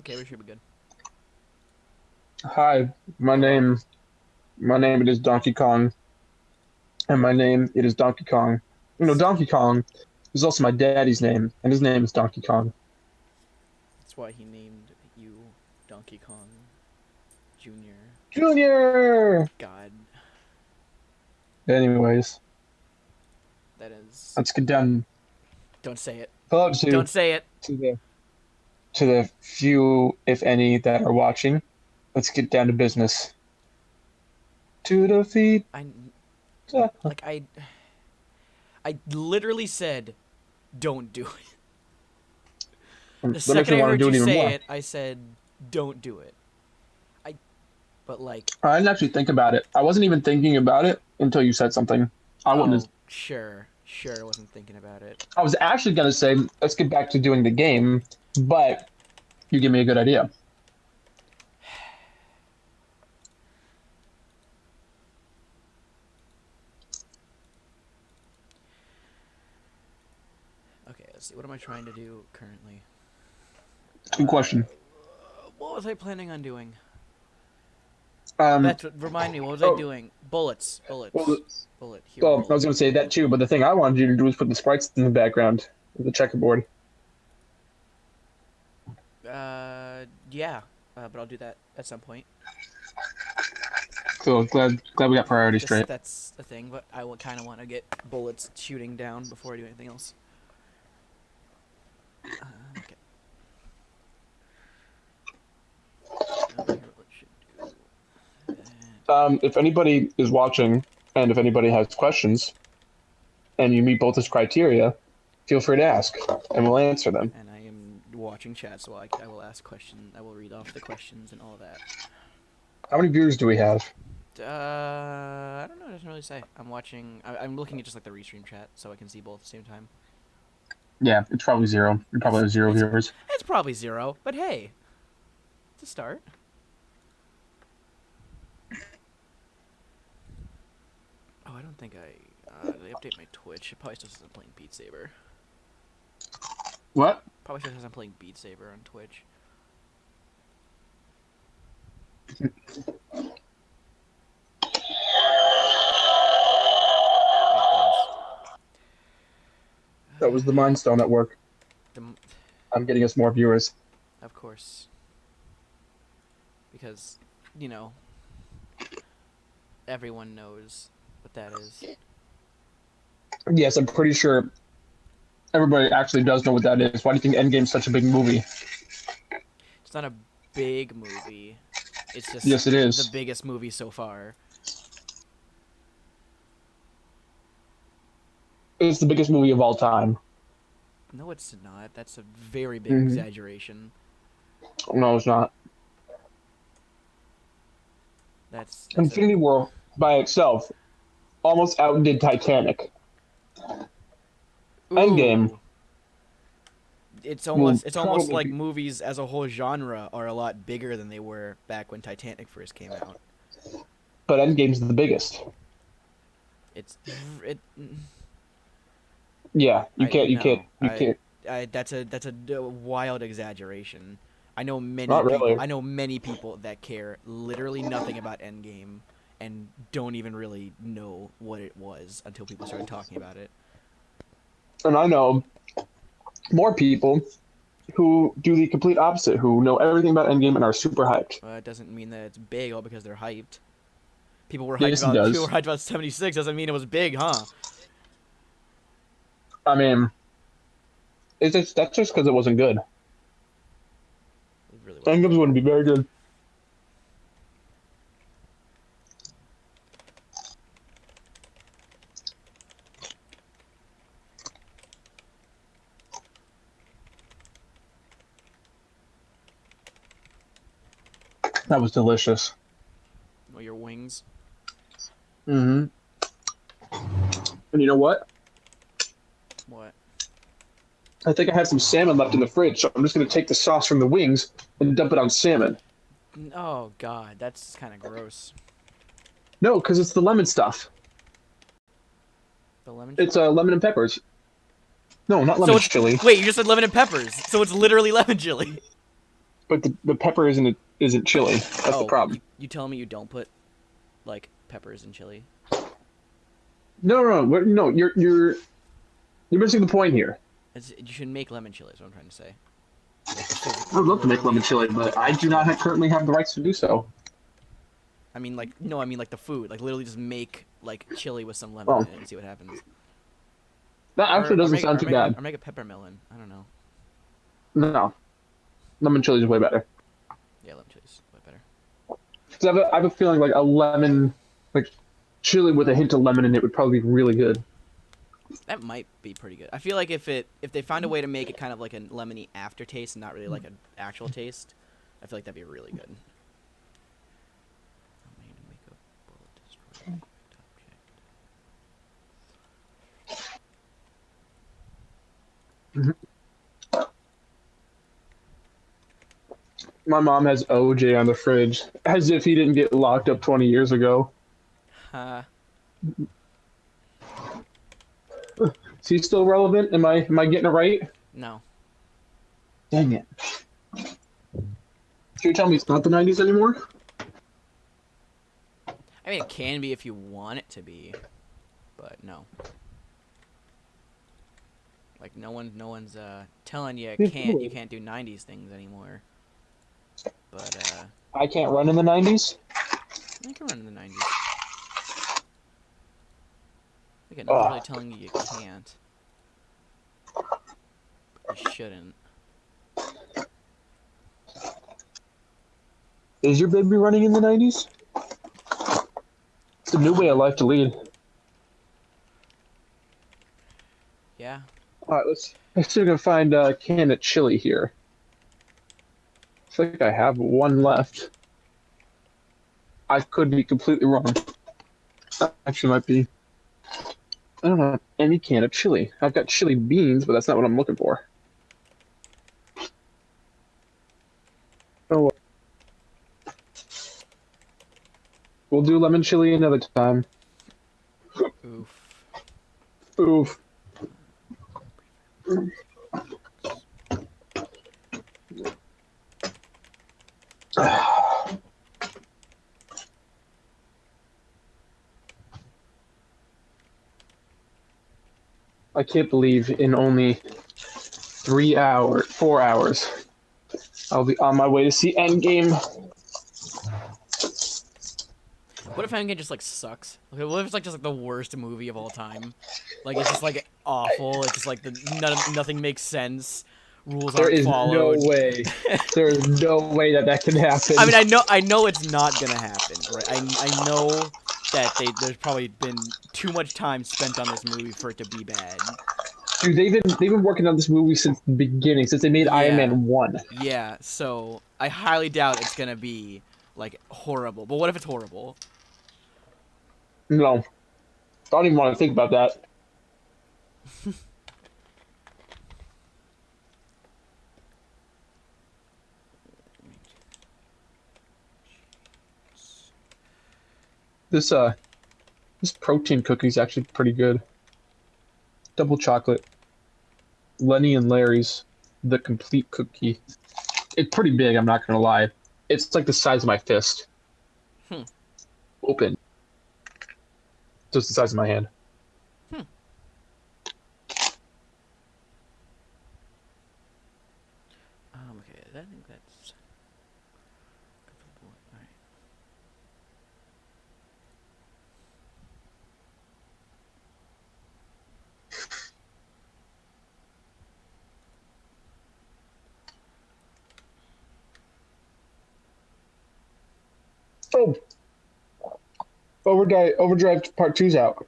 Okay, we should be good. Hi, my name it is Donkey Kong, and my name it is Donkey Kong. Donkey Kong is also my daddy's name, and his name is Donkey Kong. That's why he named you Donkey Kong Jr. Junior. God, Anyways, that is. let's get down. Don't say it. Hello Don't say it. to the to the few, if any, that are watching. Let's get down to business. To the feet. I Let like I literally said, don't do it. The makes second me I want to heard do you it even say more. it, I said, don't do it. I, but like, I didn't actually think about it. I wasn't even thinking about it until you said something. I wouldn't have. oh, sure, I wasn't thinking about it. I was actually gonna say let's get back to doing the game, but you give me a good idea. Okay, let's see. What am I trying to do currently? Good question. What was I planning on doing? Um, That's what, remind me. What was I oh, doing? Bullets, well, hero well, I bullet. was gonna say that too, but the thing I wanted you to do was put the sprites in the background of the checkerboard. Yeah. But I'll do that at some point. So glad we got priorities Just straight. that's the thing. But I will kind of want to get bullets shooting down before I do anything else. Okay. Here, what should do that. If anybody is watching and if anybody has questions and you meet both this criteria, feel free to ask and we'll answer them. And I am watching chat, so I will ask questions. I will read off the questions and all that. How many viewers do we have? I don't know. It doesn't really say. I'm watching. I'm looking at just like the restream chat, so I can see both at the same time. Yeah, it's probably zero. We probably It's have zero it's viewers. it's probably zero, but hey, it's a start. Oh, I don't think I. Did they update my Twitch? It probably still says I'm playing Beat Saber. What? Probably still says I'm playing Beat Saber on Twitch. It does. That was the Mind Stone at work. The, I'm getting us more viewers. of course, because you know everyone knows what that is. Yes, I'm pretty sure everybody actually does know what that is. Why do you think Endgame's such a big movie? It's not a big movie. It's just Yes, it the is. biggest movie so far. It's the biggest movie of all time. No, it's not. That's a very big Hmm. exaggeration. No, it's not. That's a Infinity War by itself almost outdid Titanic. Endgame ooh. It's will almost probably like be. movies as a whole genre are a lot bigger than they were back when Titanic first came out. But Endgame's the biggest. It's it. Yeah, you I can't, you can't, no. you can't. That's a wild exaggeration. Not really. I know many people that care literally nothing about Endgame and don't even really know what it was until people started talking about it. And I know more people who do the complete opposite, who know everything about Endgame and are super hyped. It doesn't mean that it's big all because they're hyped. People were hyped Yes, it about does. 76 doesn't mean it was big, huh? I mean, that's just because it wasn't good. It really wasn't Endgame's that going to good. be very good. That was delicious. Well, your wings. Hmm. And you know what? What? I think I have some salmon left in the fridge, so I'm just going to take the sauce from the wings and dump it on salmon. Oh God, that's kind of gross. No, because it's the lemon stuff. The lemon It's chili. lemon and peppers. No, not So lemon it's chili. wait, you just said lemon and peppers. So it's literally lemon chili. but the pepper isn't chili. That's the Oh, problem. you telling me you don't put like peppers in chili? No. You're missing the point here. You should make lemon chili. Is what I'm trying to say. Like I physically, would love to make lemon literally chili, make but I do actual. not currently have the rights to do so. I mean, like no, I mean like the food. Like literally, just make like chili with some lemon in Oh, it and see what happens. that actually doesn't sound too bad. Or make a pepper melon. I don't know. No, lemon chili is way better. Yeah, lemon chili's way better. Because I have a feeling like a lemon, like chili with a hint of lemon in it would probably be really good. That might be pretty good. I feel like if they find a way to make it kind of like a lemony aftertaste and not really like an actual taste, I feel like that'd be really good. Make a bullet destroy object. My mom has OJ on the fridge, as if he didn't get locked up 20 years ago. Uh, Is he still relevant? Am I getting it right? no. Dang it. So you're telling me it's not the 90s anymore? I mean, it can be if you want it to be, but no. Like no one's telling you you can't do '90s things anymore. But I can't run in the 90s? I can run in the '90s. Again, no one's really telling you can't. But you shouldn't. Is your baby running in the 90s? It's a new way of life to lead. Yeah. All right, let's see if we can find a can of chili here. I think I have one left. I could be completely wrong. That actually might be. I don't have any can of chili. I've got chili beans, but that's not what I'm looking for. Oh, well. We'll do lemon chili another time. Oof. Oof. I can't believe in only 4 hours, I'll be on my way to see Endgame. What if Endgame just like sucks? Okay, what if it's like just like the worst movie of all time? Like it's just like awful. It's just like nothing makes sense. Rules There aren't is followed. no way. There is no way that can happen. I mean, I know it's not gonna happen, right? I know that there's probably been too much time spent on this movie for it to be bad. Dude, they've been working on this movie since the beginning, since they made Iron Man 1. Yeah, so I highly doubt it's gonna be like horrible. But what if it's horrible? No. I don't even want to think about that. This protein cookie is actually pretty good. Double chocolate. Lenny and Larry's the complete cookie. It's pretty big, I'm not gonna lie. It's like the size of my fist. Open. Just the size of my hand. Okay, I think that's good for the boy. All right. Oh, Overdrive Part 2's out.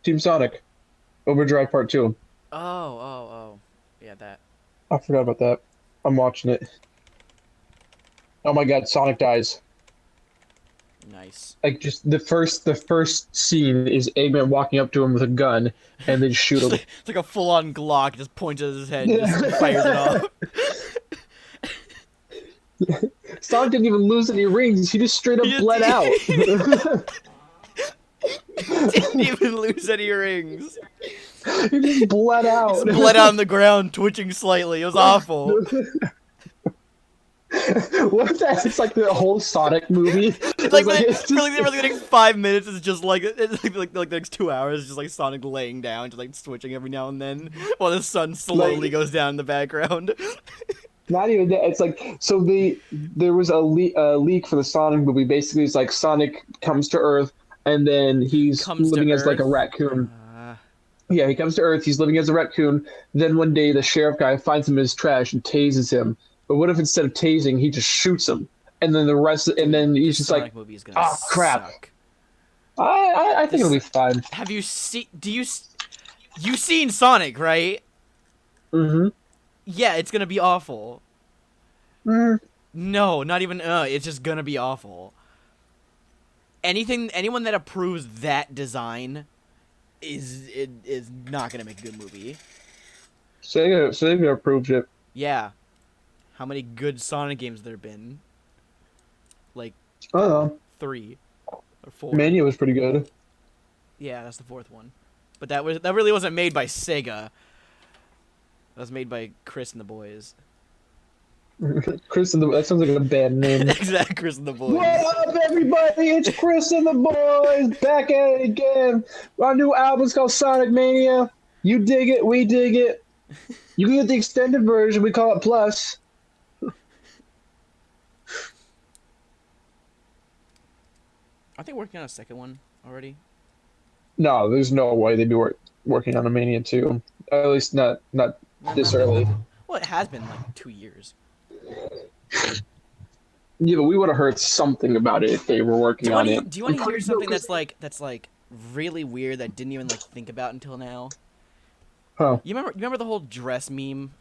Team Sonic, Overdrive Part 2. Oh. Yeah, that. I forgot about that. I'm watching it. Oh my god, Sonic dies. Nice. Like just the first scene is Eggman walking up to him with a gun and then shoot him. It's like a full-on Glock, just points at his head, and just fires it off. Sonic didn't even lose any rings. He just straight up bled out. Didn't even lose any rings. He just bled out. Just bled out on the ground, twitching slightly. It was awful. What if that? It's like the whole Sonic movie. It's like, It's for the next 5 minutes, it's just like the next 2 hours, just like Sonic laying down, just like switching every now and then, while the sun slowly goes down in the background. not even that. It's like so there was a leak for the Sonic movie. Basically, it's like Sonic comes to Earth and then he's living as like a raccoon. Yeah, he comes to Earth. He's living as a raccoon. Then one day, the sheriff guy finds him in his trash and tases him. But what if instead of tasing, he just shoots him? And then and then he's just Sonic like, movie is gonna oh crap. suck. I think it'll be fine. Have you you've seen Sonic, right? Mm-hmm. Yeah, it's gonna be awful. Mm. No, not even it's just gonna be awful. Anyone that approves that design is not gonna make a good movie. Sega approved it. Yeah. How many good Sonic games there been? Like I don't know. 3 or 4. Mania was pretty good. Yeah, that's the 4th one. But that really wasn't made by Sega. That was made by Chris and the Boys. Chris and the that sounds like a band name. Exactly, Chris and the Boys. What up, everybody? It's Chris and the Boys back at it again. Our new album's called Sonic Mania. You dig it, we dig it. You can get the extended version. We call it Plus. Aren't they working on a second one already? No, there's no way they'd be working on a Mania 2. At least not this early. Well, it has been like 2 years. Yeah, but we would have heard something about it if they were working on it. Do you want to hear something that's like really weird that I didn't even like think about until now? Huh. You remember the whole dress meme,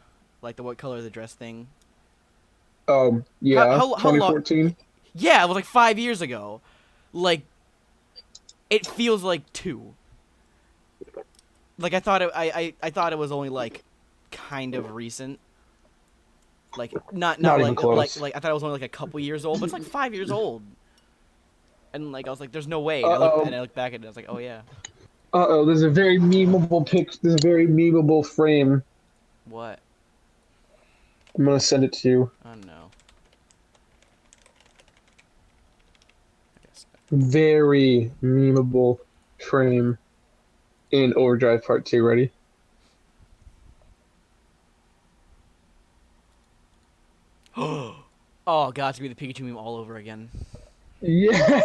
like the what color the dress thing? Yeah. How 2014. Yeah, it was like 5 years ago. Like, it feels like 2. Like I thought it was only like kind of recent. Like not even like close. like I thought it was only like a couple years old, but it's like 5 years old. And like I was like, there's no way. And I looked back at it, and I was like, oh yeah. There's a very memeable There's a very memeable frame. What? I'm gonna send it to you. Oh no. Very memeable frame in Overdrive Part 2. Ready? Oh god, it's gonna be the Pikachu meme all over again. Yeah,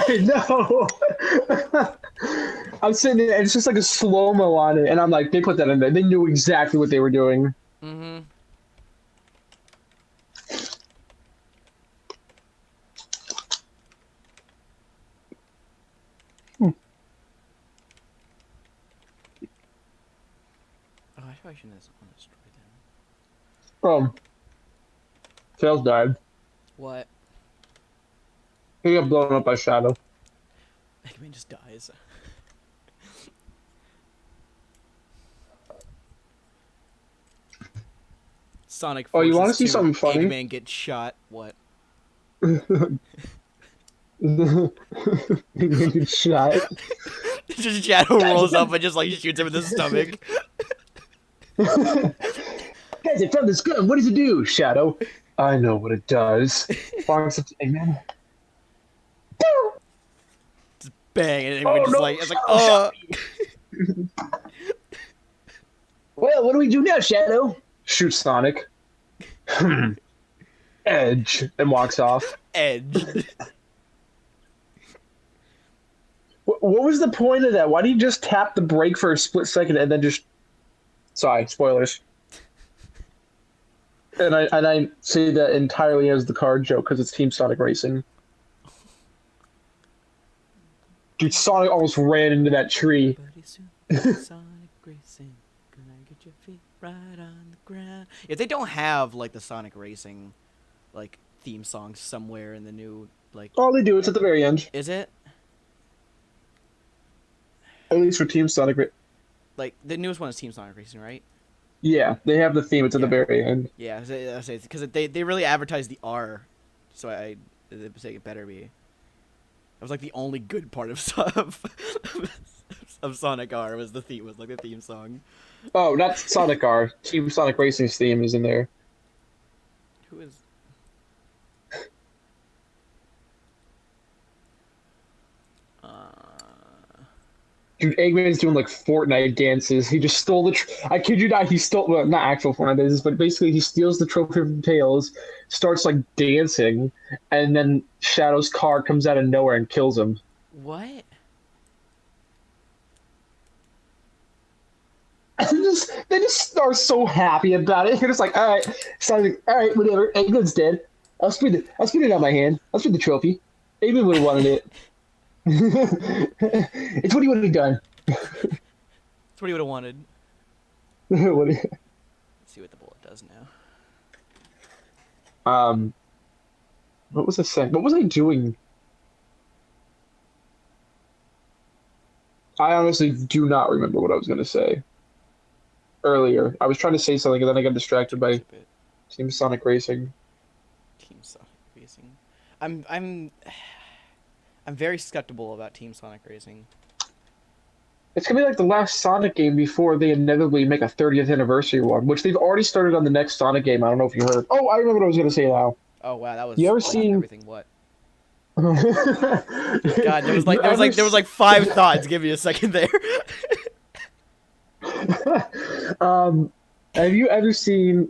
I know. I'm sitting there, and it's just like a slow-mo on it, and I'm like, they put that in there. They knew exactly what they were doing. Mm-hmm. Oh, I probably shouldn't have destroyed them. Tails died. What? He got blown up by Shadow. Eggman just dies. Sonic. Oh, you want to forces see something funny? Eggman gets shot. What? He gets shot. Just Shadow rolls up and just like shoots him in the stomach. Guys, I found this gun. What does it do, Shadow? I know what it does. Bonks up to Eggman. Just bang, and Eggman just like, it's like, oh. Well, what do we do now, Shadow? Shoot Sonic. Edge. And walks off. Edge. What was the point of that? Why do you just tap the brake for a split second and then just... Sorry, spoilers. And I say that entirely as the card joke because it's Team Sonic Racing. Dude, Sonic almost ran into that tree. Sonic Racing, gonna get your feet right on the ground. If they don't have like the Sonic Racing, like theme song somewhere in the new like. Oh, they do. It's at the very end. Is it? At least for Team Sonic. Like the newest one is Team Sonic Racing, right? Yeah, they have the theme. It's at the very end. Yeah, because they really advertised the R, so I say it better be. That was like the only good part of of Sonic R was the theme, was like the theme song. Oh, not Sonic R. Team Sonic Racing's theme is in there. Who is? Dude, Eggman's doing like Fortnite dances. He just stole the. I kid you not, he stole. Well, not actual Fortnite dances, but basically he steals the trophy from Tails, starts like dancing, and then Shadow's car comes out of nowhere and kills him. What? And they just are so happy about it. They're just like, all right, Sonic's like, all right, whatever. Eggman's dead. I'll spin it out my hand. I'll spin the trophy. Eggman would have wanted it. It's what he would have done. That's what he would have wanted. What Let's see what the bullet does now. what was I saying? What was I doing? I honestly do not remember what I was going to say earlier. I was trying to say something and then I got distracted by Zip it. Team Sonic Racing. Team Sonic Racing. I'm very skeptical about Team Sonic Racing. It's gonna be like the last Sonic game before they inevitably make a 30th anniversary one, which they've already started on the next Sonic game. I don't know if you heard. Oh, I remember what I was gonna say now. Oh wow, that was You ever like seen? everything. What? God, God, there was like 5 thoughts. Give me a second there. Have you ever seen?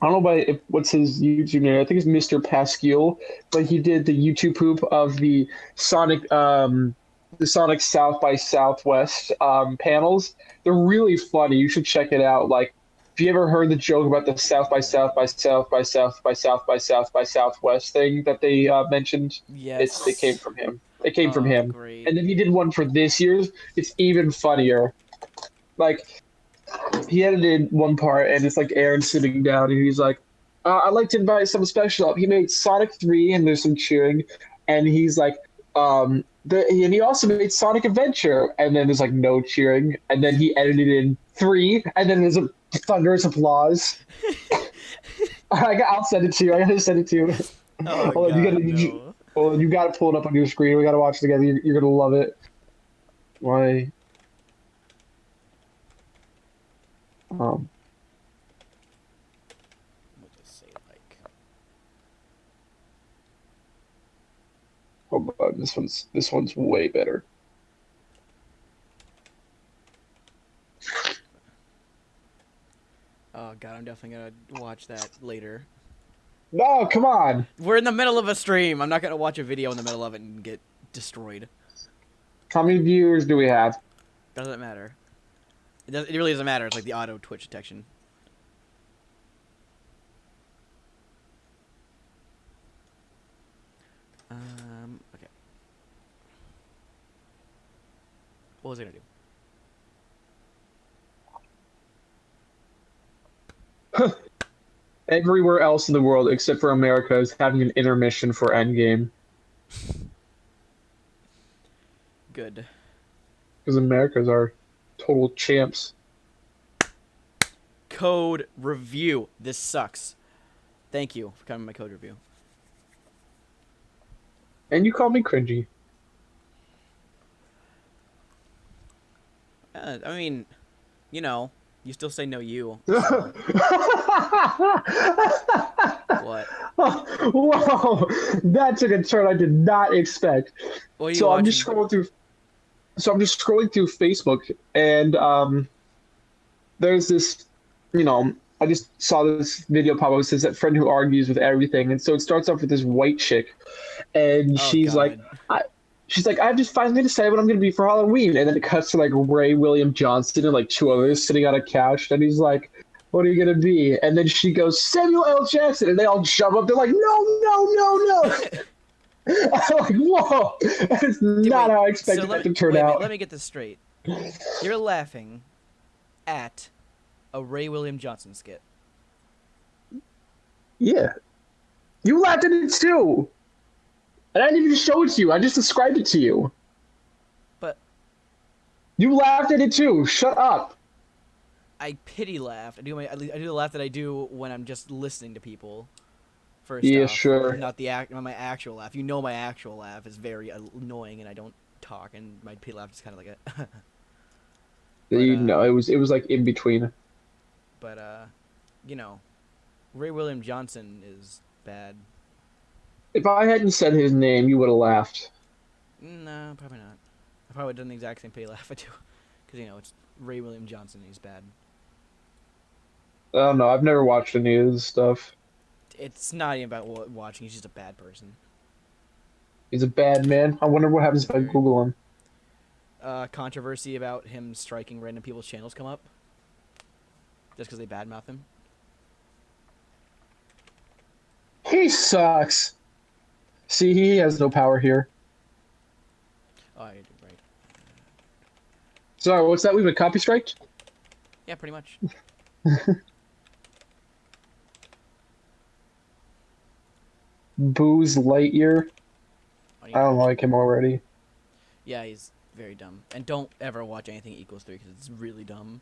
I don't know what's his YouTube name. I think it's Mr. Pascal, but he did the YouTube poop of the Sonic South by Southwest panels. They're really funny. You should check it out. Like, if you ever heard the joke about the South by South by South by South by South by South by Southwest thing that they mentioned, it came Yes. from him. It came from Oh, him. great. And then he did one for this year's. It's even funnier. Like, he edited one part, and it's like Aaron sitting down, and he's like, "I'd like to invite someone special up." He made Sonic 3, and there's some cheering, and he's like, and he also made Sonic Adventure, and then there's like no cheering, and then he edited in 3, and then there's a thunderous applause. I'll send it to you. I gotta send it to you. Oh Hold on, God, no. you gotta pull it up on your screen. We gotta watch it together. You're gonna love it. Why? Um, We'll just say like. hold on. This one's way better. Oh God, I'm definitely gonna watch that later. No, come on. We're in the middle of a stream. I'm not gonna watch a video in the middle of it and get destroyed. How many viewers do we have? Doesn't matter. It really doesn't matter. It's like the auto Twitch detection. Okay. What was I gonna do? Everywhere else in the world except for America is having an intermission for Endgame Good. because America's our total champs. Code review. This sucks. Thank you for coming to my code review. And you call me cringy. I mean, you know, you still say no you. Whoa! What? That took a turn I did not expect. What are you So watching? I'm just scrolling through Facebook, and there's this, I just saw this video pop up. It says that friend who argues with everything, and so it starts off with this white chick, and Oh, she's God. like, I've just finally decided what I'm going to be for Halloween. And then it cuts to like Ray William Johnson and like 2 others sitting on a couch. And he's like, what are you going to be? And then she goes, Samuel L. Jackson. And they all jump up. They're like, no, no, no, no. I'm like, whoa. That's not how I expected that to turn out. Let me get this straight. You're laughing at a Ray William Johnson skit. Yeah. You laughed at it too. And I didn't even show it to you. I just described it to you. But You laughed at it too. Shut up. I pity laughed. I do the laugh that I do when I'm just listening to people. First Yeah, off, sure. not my actual laugh. You know, my actual laugh is very annoying, and I don't talk, and my pity laugh is kind of like a. But it was like in between. but you know, Ray William Johnson is bad. If I hadn't said his name, you would have laughed. No, probably not. I probably done the exact same pay laugh I do, because it's Ray William Johnson. He's bad. I don't know. I've never watched any of his stuff. It's not even about watching. He's just a bad person. He's a bad man. I wonder what happens if I Very. Google him. Controversy about him striking random people's channels come up just because they badmouth him. He sucks. See, he has no power here. Oh, I did right. Sorry, what's that? We've been copy striked? Yeah, pretty much. Booze Lightyear. I need I to don't watch like it. him already. Yeah, he's very dumb. And don't ever watch anything equals 3 because it's really dumb.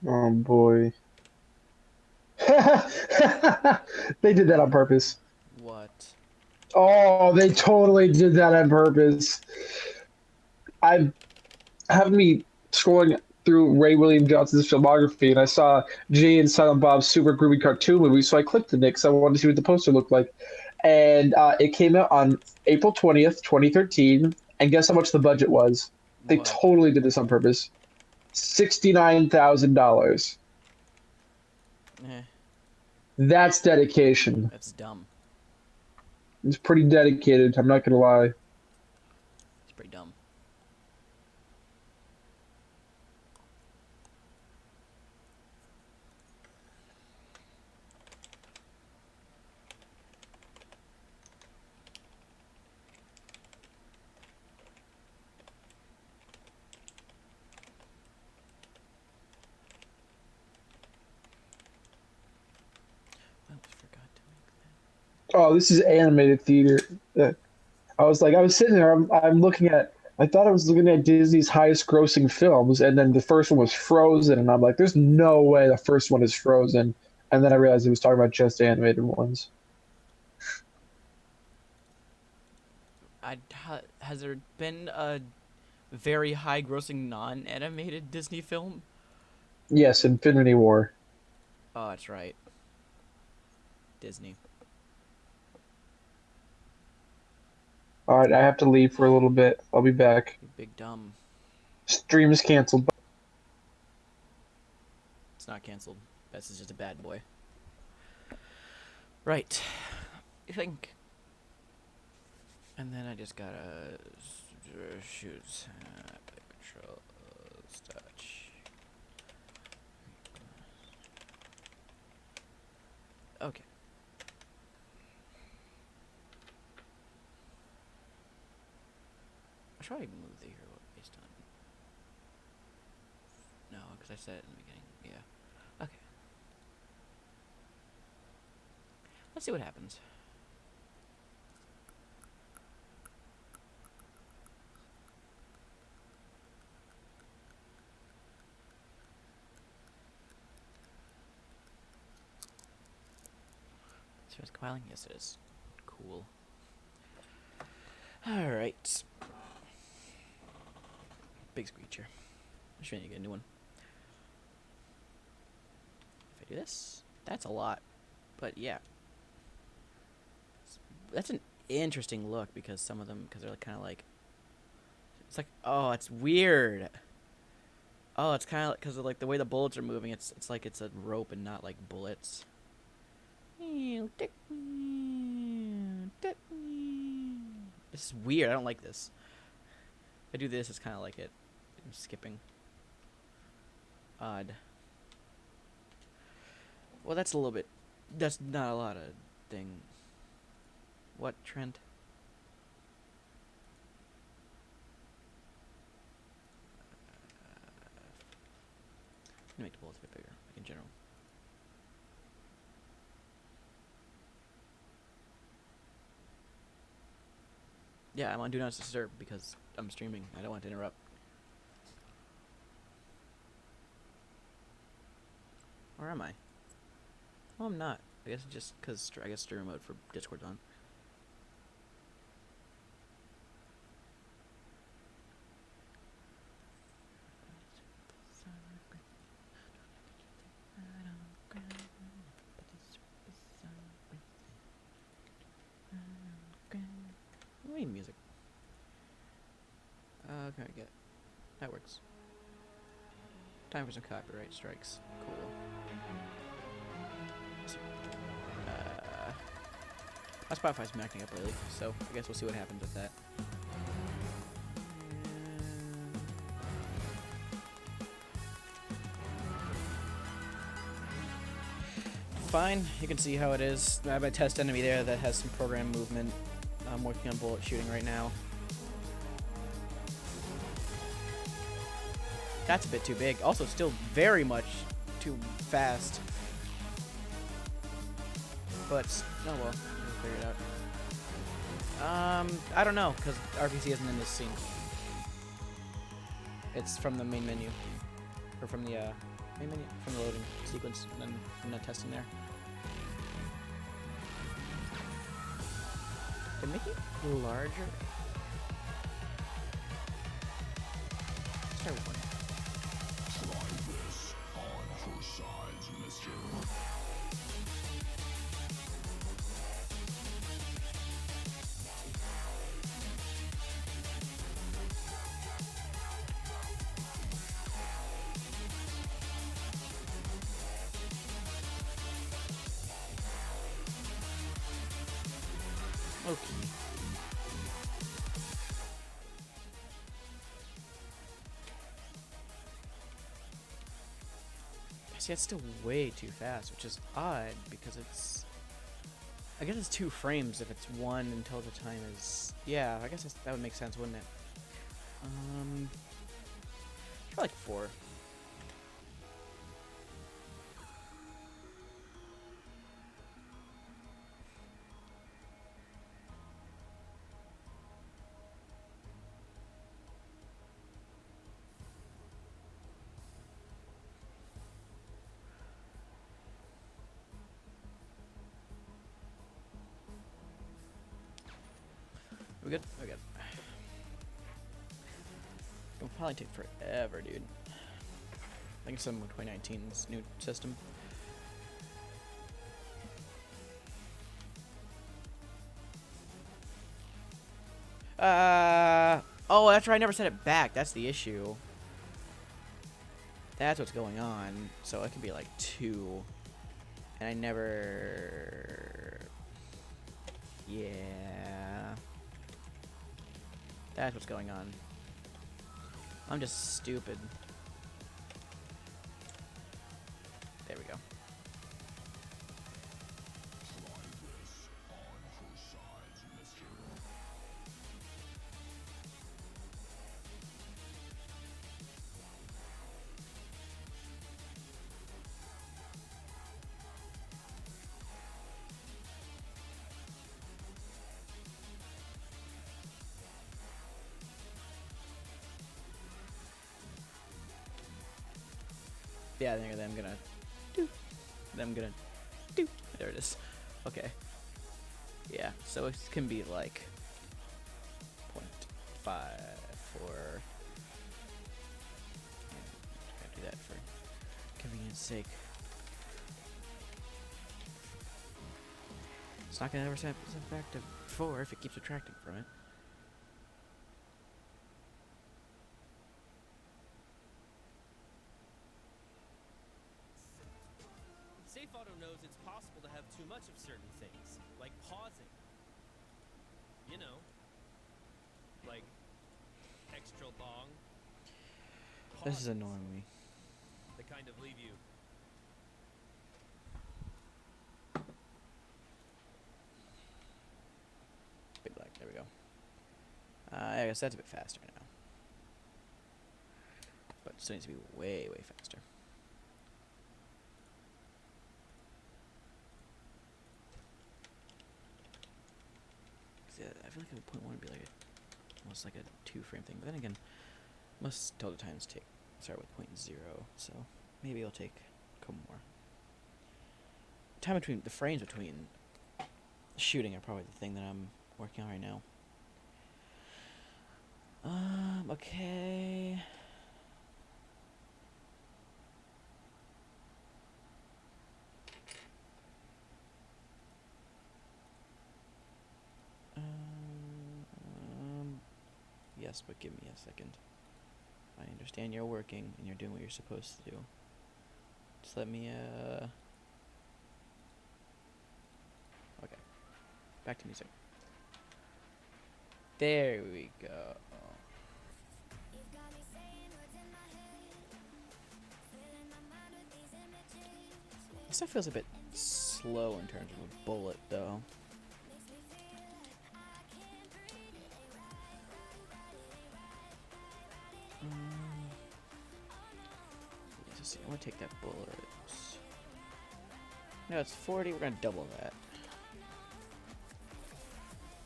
Oh boy. They did that on purpose. What? Oh, they totally did that on purpose. I have me scrolling through Ray William Johnson's filmography, and I saw Jay and Silent Bob's Super Groovy cartoon movie, so I clicked on it because I wanted to see what the poster looked like. And it came out on April 20th, 2013. And guess how much the budget was? They What? totally did this on purpose. $69,000. Eh, That's dedication. that's dumb. It's pretty dedicated. I'm not gonna lie. It's pretty dumb. I almost forgot to make that. Oh, this is animated theater. I was sitting there. I'm looking at. I thought I was looking at Disney's highest grossing films, and then the first one was Frozen, and I'm like, "There's no way the first one is Frozen." And then I realized it was talking about just animated ones. Has there been a very high grossing non animated Disney film? Yes, Infinity War. Oh, that's right. Disney. All right, I have to leave for a little bit. I'll be back. You big dumb. Stream is canceled. It's not canceled. Bess is just a bad boy. Right. You think. And then I just gotta shoot. Control touch. Okay. I'll try to move the hero based on. No, because I said it in the beginning. Yeah. Okay. Let's see what happens. So it's compiling? Yes, it is. Cool. Alright. Big screecher. I'm just trying to get a new one. If I do this, that's a lot. But yeah. That's an interesting look because some of them, because they're kind of like. It's like, oh, it's weird. Oh, it's kind of because of like the way the bullets are moving. It's like it's a rope and not like bullets. This is weird. I don't like this. If I do this, it's kind of like it. I'm skipping. Odd. Well, that's a little bit. That's not a lot of thing. What, Trent? I'm gonna make the bullets a bit bigger, like in general. Yeah, I'm on Do Not Disturb because I'm streaming. I don't want to interrupt. Or am I? Well, I'm not. I guess just because I guess stream mode for Discord's on. We need music. Can I get? That works. Time for some copyright strikes. Cool. My Spotify's been acting up lately, so I guess we'll see what happens with that. Fine, you can see how it is. I have a test enemy there that has some program movement. I'm working on bullet shooting right now. That's a bit too big. Also, still very much too fast. But, oh well, we'll figure it out. I don't know, because RPC isn't in this scene. It's from the main menu. Or from the, main menu? From the loading sequence, and then from the testing there. Can I make it larger? Let's try one. Try this on for size, mister. Okay. See, that's still way too fast, which is odd because it's. I guess it's 2 frames if it's 1 until the time is. Yeah, I guess that would make sense, wouldn't it? Try like 4. We good? We good. It'll probably take forever, dude. I think some 2019's new system. Oh, that's right. I never set it back. That's the issue. That's what's going on. So it could be like 2. And I never. Yeah. That's what's going on. I'm just stupid. There we go. Try this on for size, mister. Yeah, I think I'm gonna do. I'm gonna do. There it is. Okay. Yeah, so it can be like 0.5 for. Gotta do that for convenience sake. It's not gonna ever set back to 4 if it keeps subtracting from it. Safe Auto knows it's possible to have too much of certain things, like pausing. You know, like extra long. This is pauses annoying me. that kind of leave you. Big black. There we go. I guess that's a bit faster now. But it still needs to be way, way faster. See, I feel like a 0.1 would be like a Almost like a 2-frame thing. But then again, most tilde times start with 0.0, so maybe it'll take a couple more. The frames between shooting are probably the thing that I'm working on right now. Okay. Yes, but give me a second. I understand you're working and you're doing what you're supposed to do. Just let me, okay. Back to music. There we go. This stuff feels a bit slow in terms of a bullet, though. Let's see, I want to take that bullet. No, it's 40. We're gonna double that.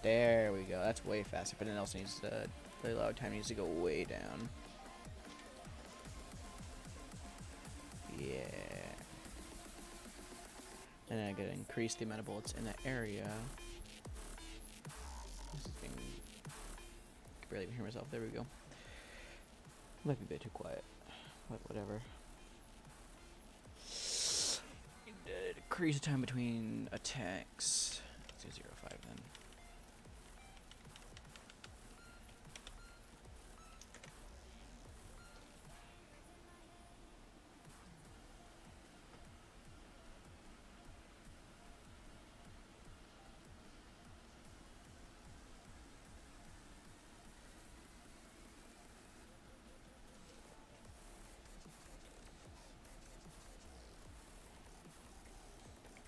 There we go. That's way faster. But then it also needs really loud time needs to go way down. Yeah. And then I gotta increase the amount of bullets in that area. This thing. I can barely even hear myself. There we go. Might be a bit too quiet, but whatever. Decrease the time between attacks. Let's do 0.5 then.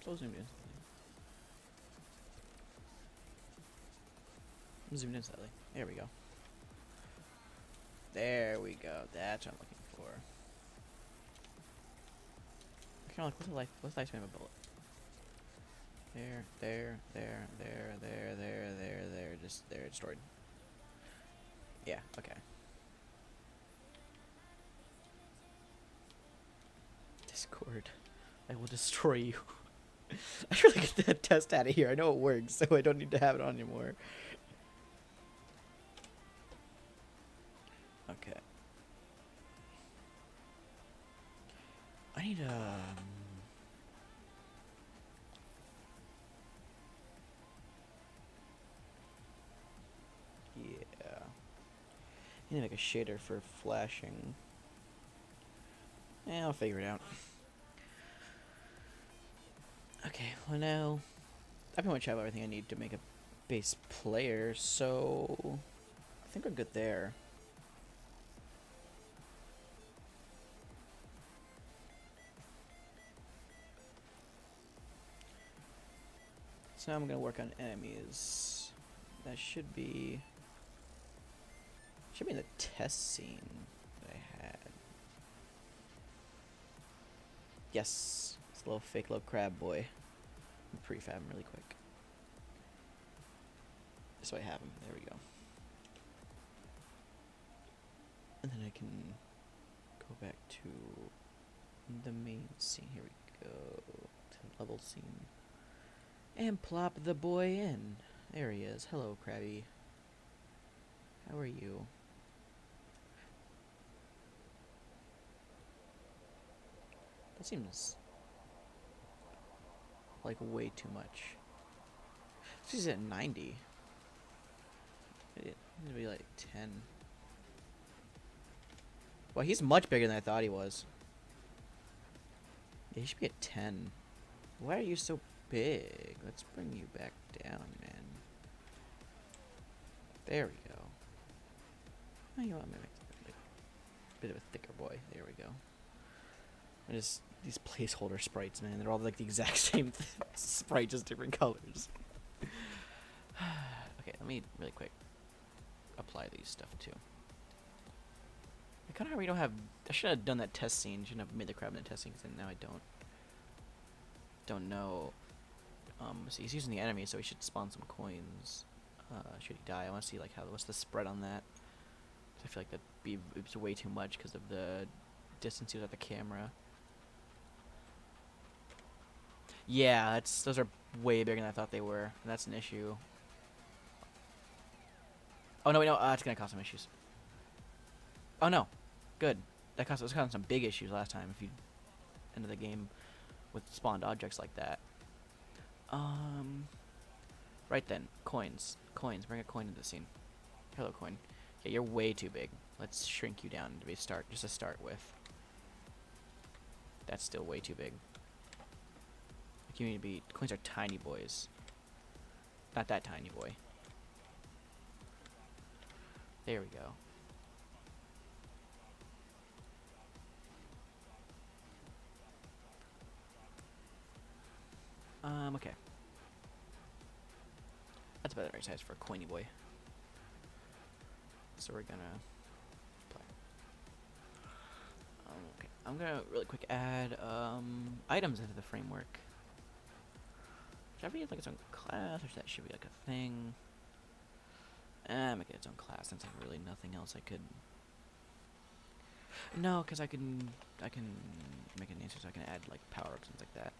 So zoomed in. Zoomed in slightly. There we go. There we go. That's what I'm looking for. Kind of like what's the lifespan of a bullet? There. Just there, destroyed. Yeah. Okay. Discord. I will destroy you. I should really get that test out of here. I know it works, so I don't need to have it on anymore. Okay. I need yeah. I need to make a shader for flashing. I'll figure it out. Okay, well now, I pretty much have everything I need to make a base player, so I think we're good there. So now I'm gonna work on enemies. That should be in the test scene that I had. Yes, it's a little fake little crab boy. Prefab him really quick. So I have him. There we go. And then I can go back to the main scene. Here we go. To the level scene. And plop the boy in. There he is. Hello, Krabby. How are you? That seems like way too much. She's at 90. It needs to be like 10. Well, he's much bigger than I thought he was. Yeah, he should be at 10. Why are you so big? Let's bring you back down, man. There we go. Oh, you know what? I'm gonna make a bit of a thicker boy. There we go. I just these placeholder sprites, man. They're all like the exact same sprite, just different colors. Okay, let me really quick apply these stuff too. I kind of don't have. I should have done that test scene. Shouldn't have made the crab in the test scene, because now I don't know. So he's using the enemy, so he should spawn some coins. should he die? I want to see like what's the spread on that. I feel like it's way too much because of the distance he was at the camera. Yeah, those are way bigger than I thought they were, and that's an issue. Oh no, wait, no, it's gonna cause some issues. Oh no, good. That was causing some big issues last time. If you ended the game with spawned objects like that. Right then, coins, bring a coin into the scene. Hello, coin. Yeah, you're way too big. Let's shrink you down just to start with. That's still way too big. Like, you need to be. Coins are tiny boys. Not that tiny boy. There we go. Okay. That's about the right size for a coiny boy. So we're gonna play. Okay, I'm gonna really quick add items into the framework. Should that be like its own class, or should that should be like a thing? Make it its own class since there's really nothing else I could. No, because I can make an answer so I can add like power ups and things like that.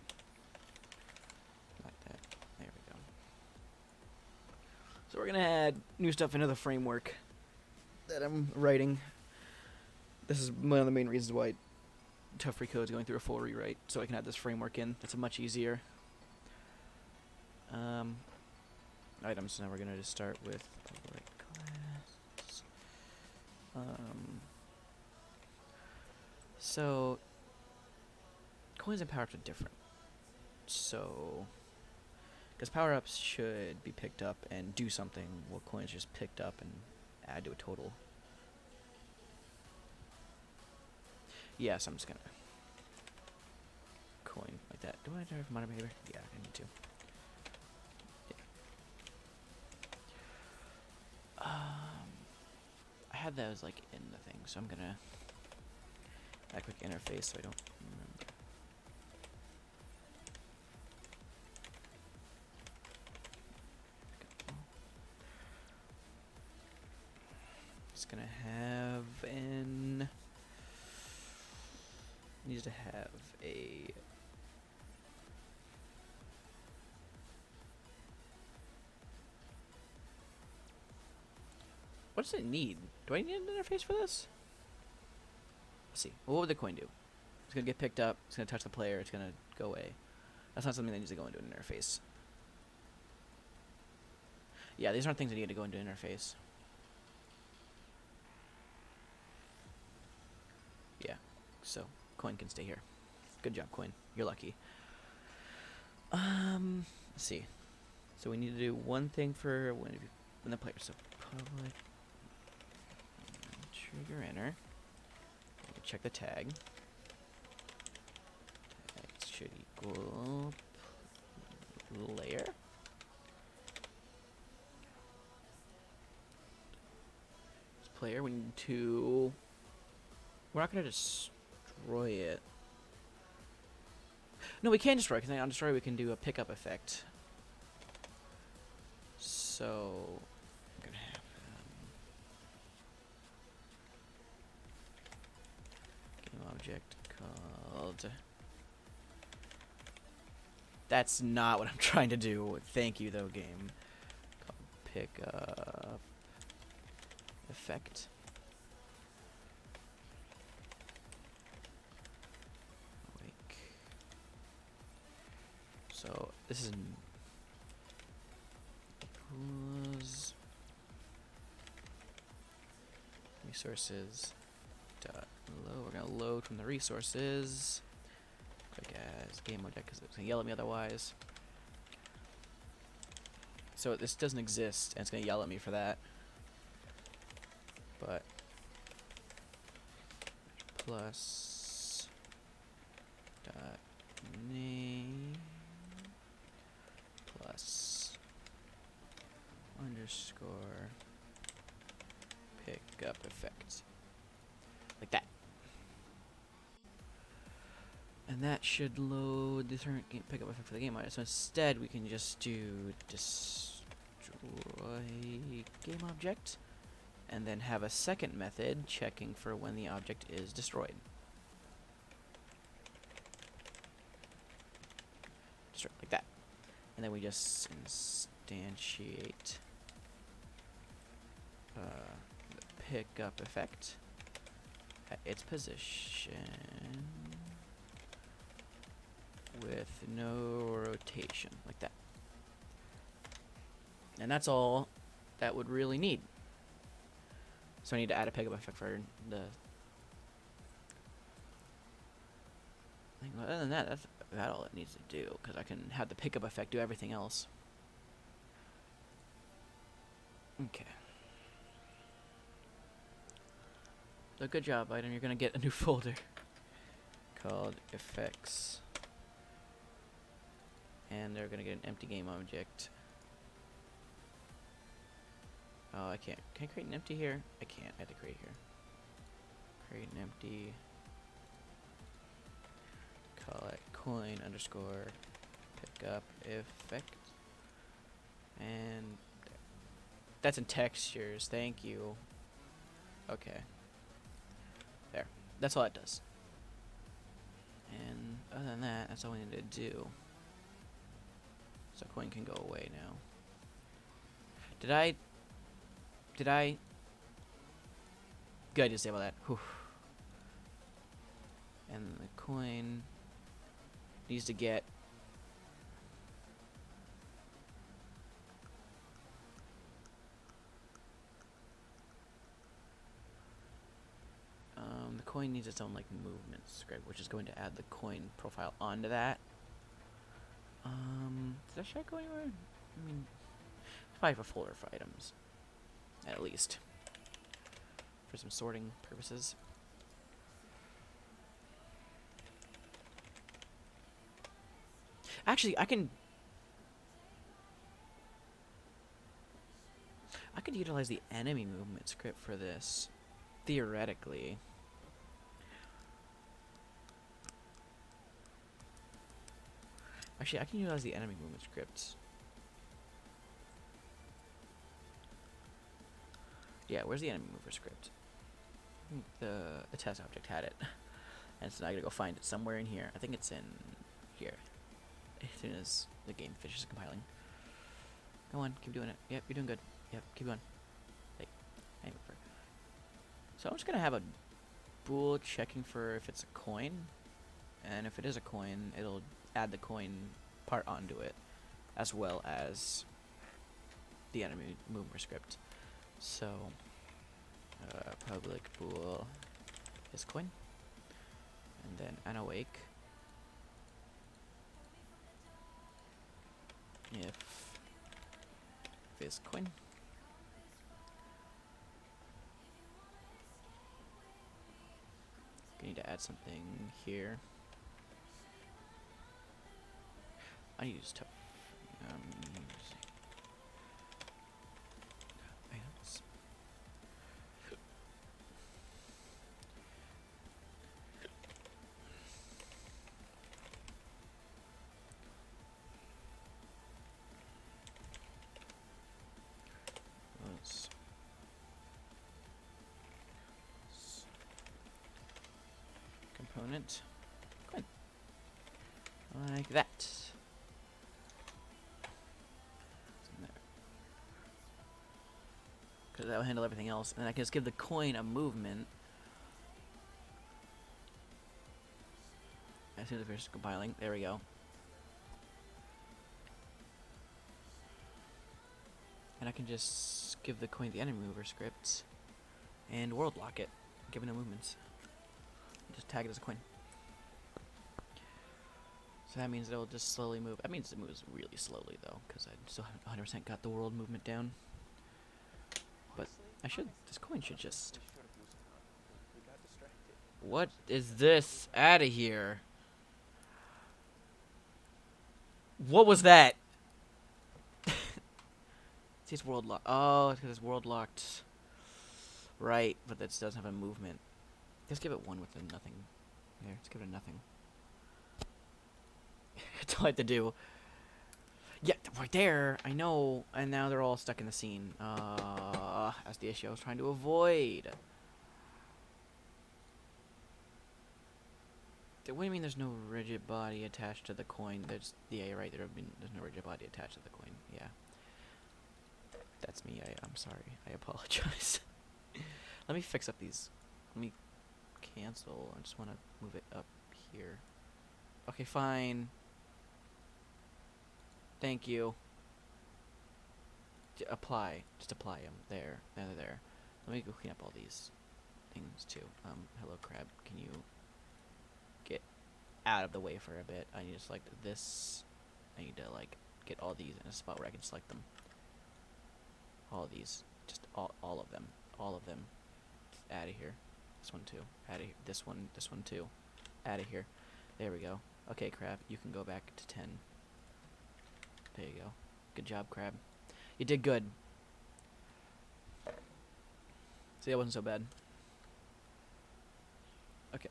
Like that. There we go. So we're gonna add new stuff into the framework that I'm writing. This is one of the main reasons why Tough Free Code is going through a full rewrite, so I can add this framework in. That's much easier. Items. So now we're gonna just start with public class. So coins and power-ups are different. So, because power-ups should be picked up and do something, while coins just picked up and add to a total. Yeah, so I'm just gonna coin like that. Do I have money behavior? Yeah, I need to. Yeah. I had those like in the thing, so I'm gonna add a quick interface so I don't remember. Just gonna have an. Needs to have a. What does it need? Do I need an interface for this? Let's see. What would the coin do? It's gonna get picked up. It's gonna touch the player. It's gonna go away. That's not something that needs to go into an interface. Yeah, these aren't things that need to go into an interface. Yeah. So coin can stay here. Good job, coin. You're lucky. Let's see. So we need to do one thing for when the player. So public trigger enter. Check the tag. Tag should equal layer. This player, we need to. We're not gonna destroy it. No, we can destroy it, because on destroy we can do a pickup effect. So I'm gonna have game object called. That's not what I'm trying to do. Thank you though, game. Called pickup effect. So this is resources dot load. We're gonna load from the resources. Click as game object because it's gonna yell at me otherwise. So this doesn't exist, and it's gonna yell at me for that. But plus dot name plus underscore pickup effect. Like that. And that should load the current game pickup effect for the game item. So instead we can just do destroy destroy game object, and then have a second method checking for when the object is destroyed. Destroy, like that. And then we just instantiate the pickup effect at its position with no rotation, like that. And that's all that would really need. So I need to add a pickup effect for the thing. Other than that, that's about all it needs to do, because I can have the pickup effect do everything else. Okay. So good job, item. You're gonna get a new folder called effects, and they're gonna get an empty game object. Oh, I can't. Can I create an empty here? I can't. I have to create here. Create an empty. Call it coin underscore pickup effect. And that's in textures. Thank you. Okay. There. That's all it does. And other than that, that's all we need to do. So coin can go away now. Did I? Good idea to say about that. Whew. And the coin needs to get the coin needs its own like movement script, which is going to add the coin profile onto that. Should I go anywhere? I mean, probably have a folder for items, at least, for some sorting purposes. Actually, I could utilize the enemy movement script for this, theoretically. Actually, I can utilize the enemy movement script. Yeah, where's the enemy mover script? I think the test object had it. And so now I gotta go find it somewhere in here. I think it's in here. As soon as the game finishes compiling. Go on, keep doing it. Yep, you're doing good. Yep, keep going. Like, so I'm just gonna have a bool checking for if it's a coin. And if it is a coin, it'll add the coin part onto it, as well as the enemy mover script. So, public bool is coin, and then unawake if is coin. I need to add something here. I use tough. Items. Component. Coin. Like that. Because that will handle everything else. And I can just give the coin a movement. As soon as it finishes compiling. There we go. And I can just give the coin the enemy mover script. And world lock it. Give it no movements. Just tag it as a coin. So that means it'll just slowly move. That means it moves really slowly though. Because I still haven't 100% got the world movement down. But I should. This coin should just. What is this? Out of here. What was that? It's world locked. Oh, it's because it's world locked. Right, but that doesn't have a movement. Just give it one with a nothing. There, let's give it a nothing. That's all I have to do. Yeah, right there. I know. And now they're all stuck in the scene. That's the issue I was trying to avoid. What do you mean there's no rigid body attached to the coin? There's, yeah, you're right. There's no rigid body attached to the coin. Yeah. That's me. I'm sorry. I apologize. Let me fix up these. Let me cancel. I just want to move it up here. Okay, fine. Thank you. Apply. Just apply them. There. There. Let me go clean up all these things too. Hello crab. Can you get out of the way for a bit? I need to select this. I need to like get all these in a spot where I can select them. All of these. Just all of them. All of them. Out of here. This one too. Out of here. This one too. Out of here. There we go. Okay, crab. You can go back to 10. There you go. Good job, crab. You did good. See, that wasn't so bad. Okay.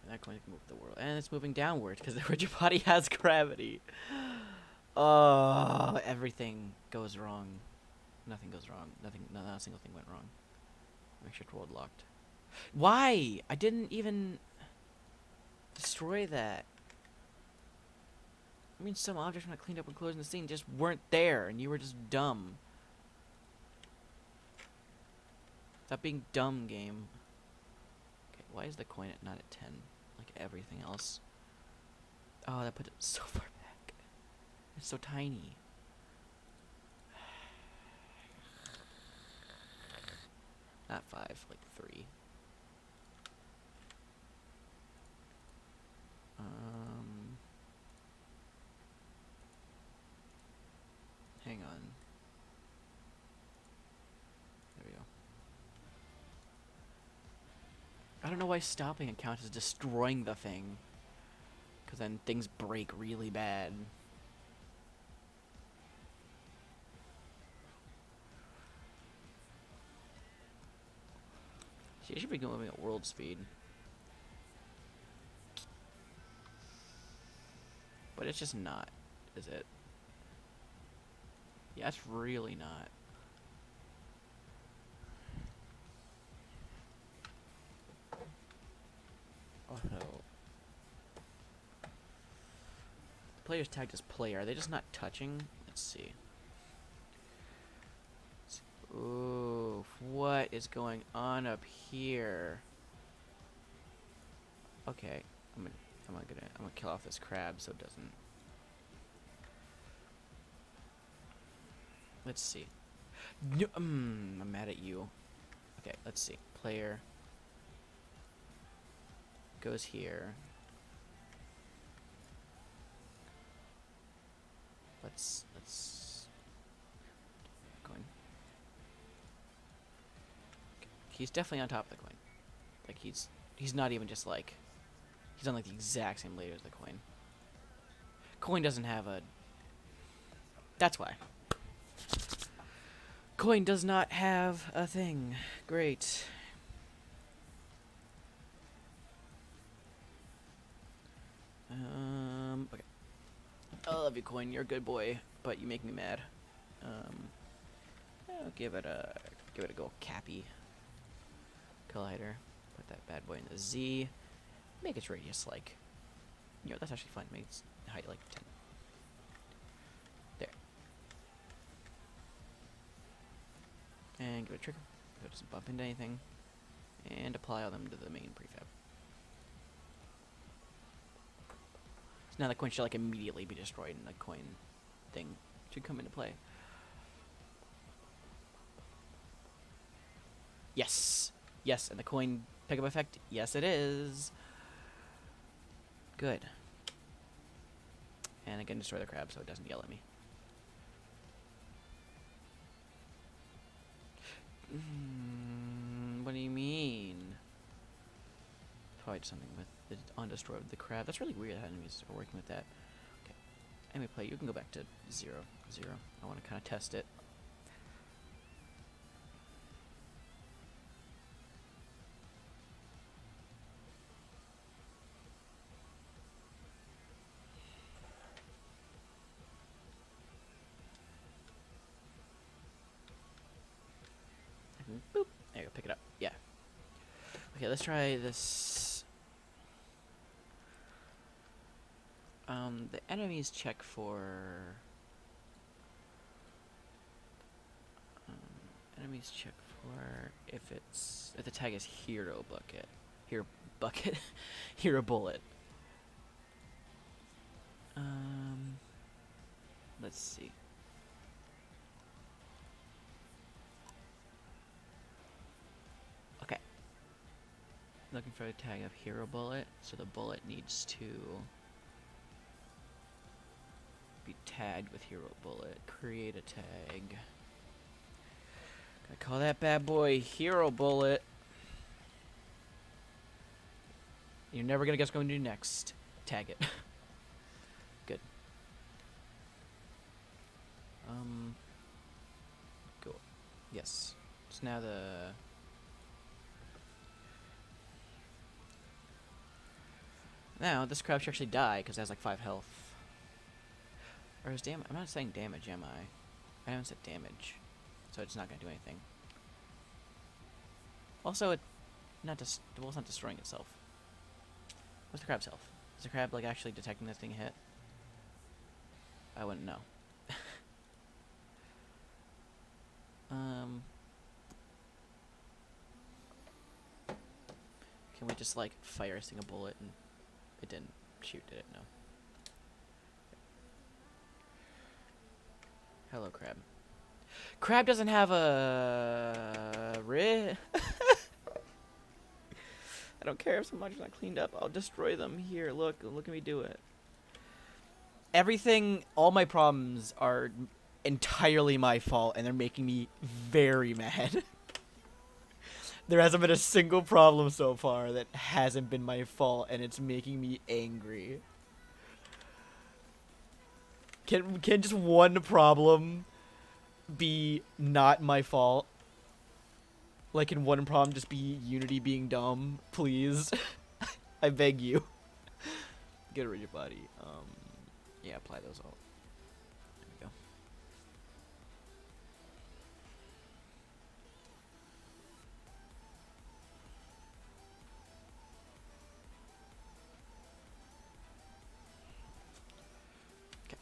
And that coin can move the world. And it's moving downwards because the rigid body has gravity. Oh, everything goes wrong. Nothing goes wrong. Not a single thing went wrong. Make sure it's world locked. Why? I didn't even destroy that. I mean, some objects when I cleaned up and closing the scene just weren't there, and you were just dumb. Stop being dumb, game. Okay, why is the coin not at 10? Like everything else. Oh, that put it so far back. It's so tiny. Not 5, like 3. Hang on. There we go. I don't know why stopping it counts as destroying the thing. Because then things break really bad. See, I should be going at world speed. But it's just not, is it? Yeah, it's really not. Oh no. Players tagged as player. Are they just not touching? Let's see. Ooh, what is going on up here? Okay, I'm gonna kill off this crab so it doesn't. Let's see. No, I'm mad at you. Okay, let's see. Player goes here. Let's coin. He's definitely on top of the coin. Like he's not even just like he's on like the exact same layer as the coin. Coin doesn't have a. That's why. Coin does not have a thing. Great. Okay. I love you, Coin. You're a good boy, but you make me mad. I'll give it a go. Cappy. Collider. Put that bad boy in the Z. Make its radius like. You know, that's actually fun. Make its height like 10. There. And give it a trigger. So it doesn't bump into anything. And apply all them to the main prefab. So now the coin should like immediately be destroyed and the coin thing should come into play. Yes. Yes, and the coin pickup effect, yes it is. Good. And again, destroy the crab so it doesn't yell at me. What do you mean? Probably something with the undestroyed the crab. That's really weird how enemies are working with that. Okay. Enemy play, you can go back to 0, 0. I want to kind of test it. Okay, let's try this. The enemies check for. Enemies check for if the tag is hero bucket, hero bucket, hero bullet. Let's see. Okay. Looking for a tag of hero bullet, so the bullet needs to be tagged with hero bullet. Create a tag. Gonna call that bad boy hero bullet. You're never gonna guess what I'm gonna do next. Tag it. Good. Cool. Yes. So now Now this crab should actually die because it has like 5 health. Or is damage? I'm not saying damage, am I? I haven't said damage, so it's not gonna do anything. Also, the bull's not destroying itself. What's the crab's health? Is the crab like actually detecting this thing hit? I wouldn't know. Can we just like fire a single bullet and it didn't shoot, did it? No. Hello, crab. Crab doesn't have a I don't care if some monsters not cleaned up. I'll destroy them. Here, look at me do it. Everything, all my problems are entirely my fault, and they're making me very mad. There hasn't been a single problem so far that hasn't been my fault, and it's making me angry. Can just one problem be not my fault? Like, can one problem just be Unity being dumb? Please. I beg you. Get rid of your body. Yeah, apply those all. There we go. Okay.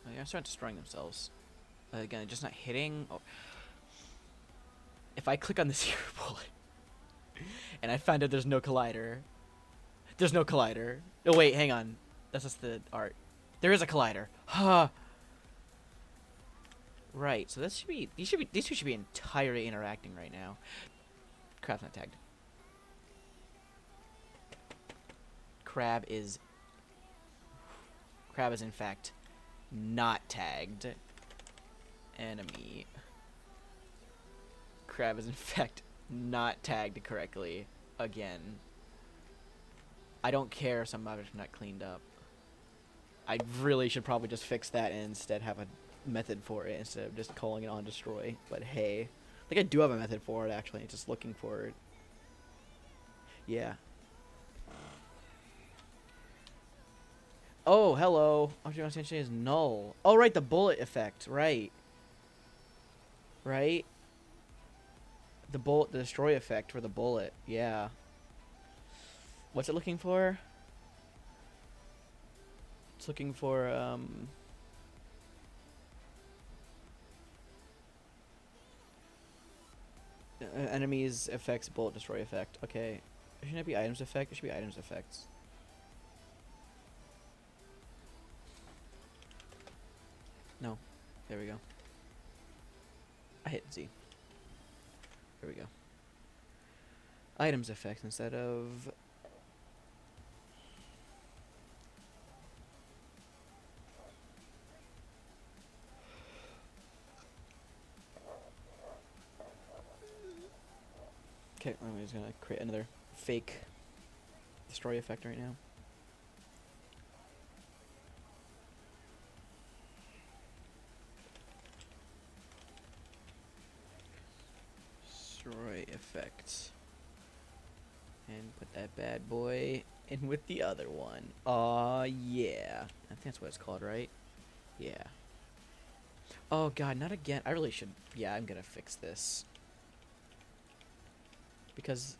Oh, yeah, start destroying themselves. Again, just not hitting. Oh. If I click on this hero bullet and I find out there's no collider. There's no collider. Oh wait, hang on. That's just the art. There is a collider. Huh. Right. So these two should be entirely interacting right now. Crab's not tagged. Crab is in fact not tagged. Enemy. Crab is in fact not tagged correctly again. I don't care if some objects are not cleaned up. I really should probably just fix that and instead have a method for it instead of just calling it on destroy. But hey, I think I do have a method for it actually. Just looking for it. Yeah. Oh, hello. Object essentially is null. Oh, right, the bullet effect. Right. Right. The destroy effect for the bullet. Yeah. What's it looking for? It's looking for, enemies effects bullet destroy effect. Okay. Shouldn't it be items effect? It should be items effects. No. There we go. I hit Z. There we go. Items effects instead of... Okay, I'm just gonna create another fake destroy effect right now. Destroy effect. And put that bad boy in with the other one. Aw, yeah. I think that's what it's called, right? Yeah. Oh god, not again. I really should... Yeah, I'm gonna fix this. because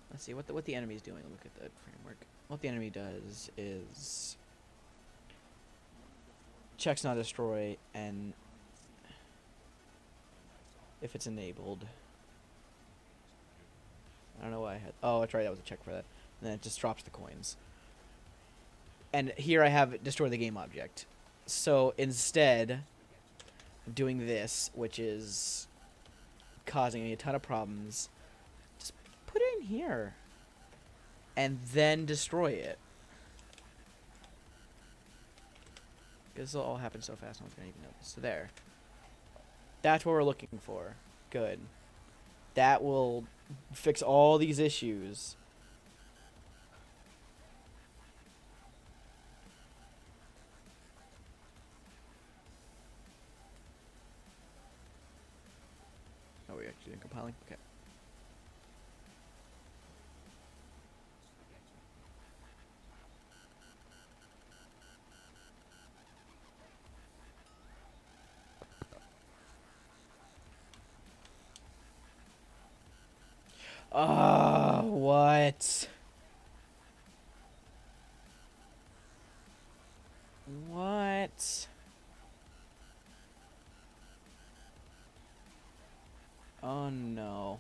let's see what the enemy's doing. Look at the framework. What the enemy does is checks not destroy, and if it's enabled, I don't know why I had. Oh, that's right. That was a check for that. And then it just drops the coins. And here I have destroy the game object. So instead of doing this, which is causing me a ton of problems, just put it in here and then destroy it. This will all happen so fast, no one's gonna even notice. So there. That's what we're looking for. Good. That will fix all these issues. Oh, we're actually doing compiling? Okay. Oh, what? What? Oh no.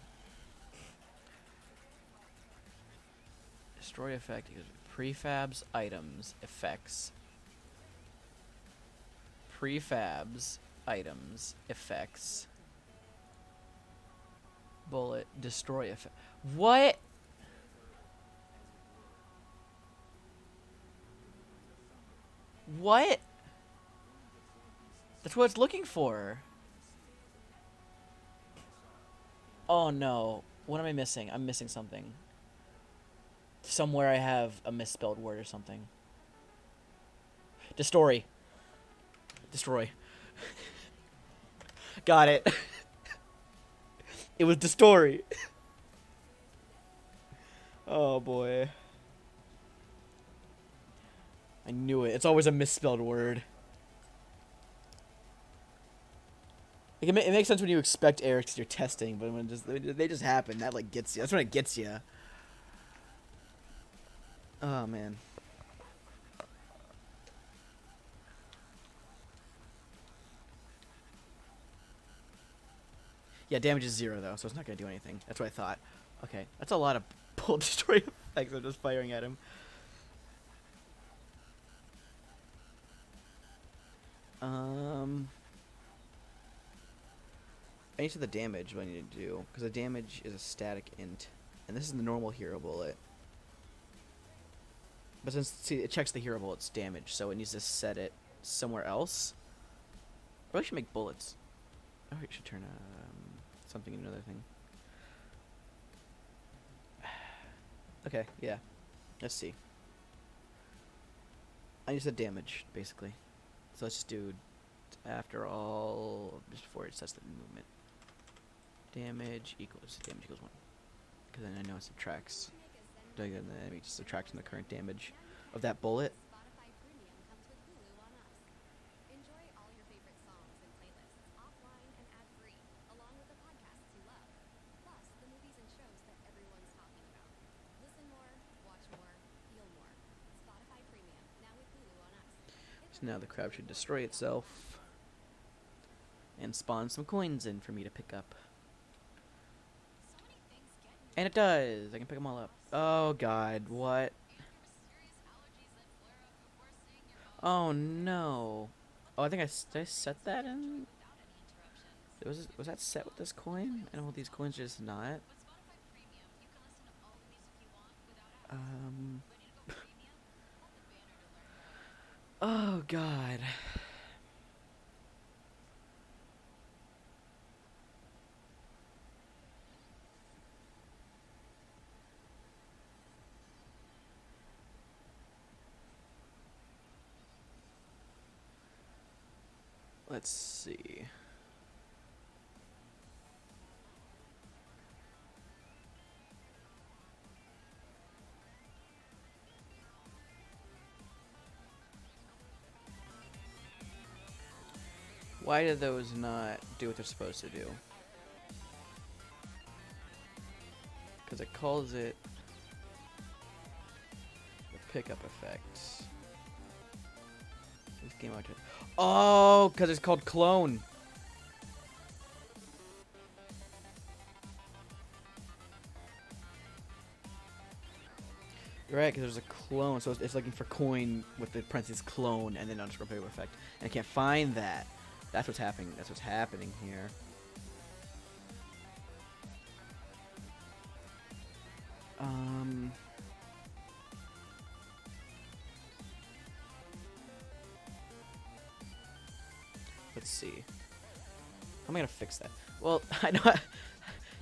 Destroy effect equals prefabs, items, effects. Prefabs, items, effects. Bullet, destroy effect. What? What? That's what it's looking for. Oh no. What am I missing? I'm missing something. Somewhere I have a misspelled word or something. Destroy. Destroy. Got it. It was the story. Oh boy. I knew it. It's always a misspelled word. Like, it makes sense when you expect errors because you're testing, but when they just happen, that like gets you. That's when it gets you. Oh man. Yeah, damage is 0 though, so it's not gonna do anything. That's what I thought. Okay, that's a lot of bullet destroy effects. I'm just firing at him. I need to the damage. What I need to do, because the damage is a static int, and this is the normal hero bullet. But since, see, it checks the hero bullet's damage, so it needs to set it somewhere else. Or I should make bullets. Oh, I should turn something into another thing. Okay, yeah. Let's see. I need to set damage, basically. So let's just do, after all, just before it sets the movement. Damage equals 1. Because then I know it subtracts. Doing it, and then it just subtracts from the current damage of that bullet. Spotify Premium comes with Hulu on us. Enjoy all your favorite songs and playlists offline and ad-free, along with the podcasts you love. Plus, the movies and shows that everyone's talking about. Listen more, watch more, feel more. Spotify Premium, now with Hulu on us. So now the crowd should destroy itself and spawn some coins in for me to pick up. So many things get in And it does. I can pick them all up. Oh god, what? mysterious allergies that flare up before seeing your Oh no. Oh, I think did I set that in? without any interruptions. Was that set with this coin? And all these coins are just not. With Spotify Premium, you can listen to all the music you want without ads. Ready to go premium? Tap the banner to learn more. Oh god. Let's see. Why do those not do what they're supposed to do? because it calls it the pickup effect. This game out. Oh, because it's called clone. You're right, because there's a clone, so it's looking for coin with the parentheses clone and then underscore pickup effect, and I can't find that. That's what's happening. That's what's happening here. Let's see. How am I gonna fix that? Well, I know.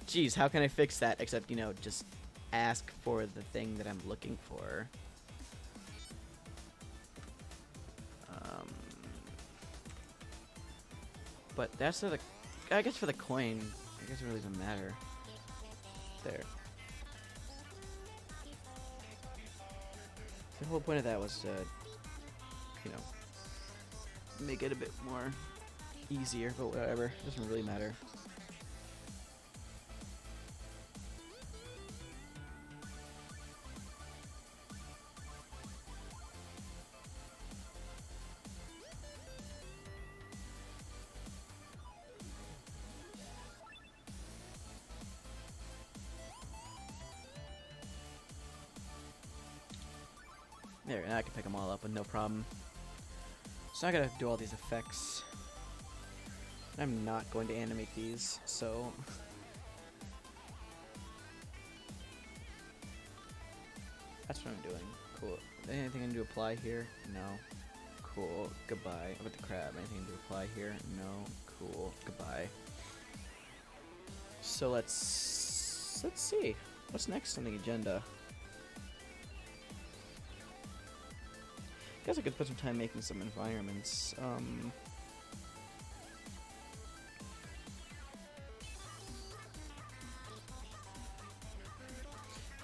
Jeez, how can I fix that except, you know, just ask for the thing that I'm looking for. But that's for the, I guess for the coin, I guess it really doesn't matter. There. The whole point of that was to, you know, make it a bit more easier, but whatever. It doesn't really matter. There, now I can pick them all up with no problem. So I gotta do all these effects. I'm not going to animate these, so... That's what I'm doing. Cool. Anything I need to apply here? No. Cool. Goodbye. How about the crab? Anything to apply here? No. Cool. Goodbye. So let's see. What's next on the agenda? I guess I could put some time making some environments.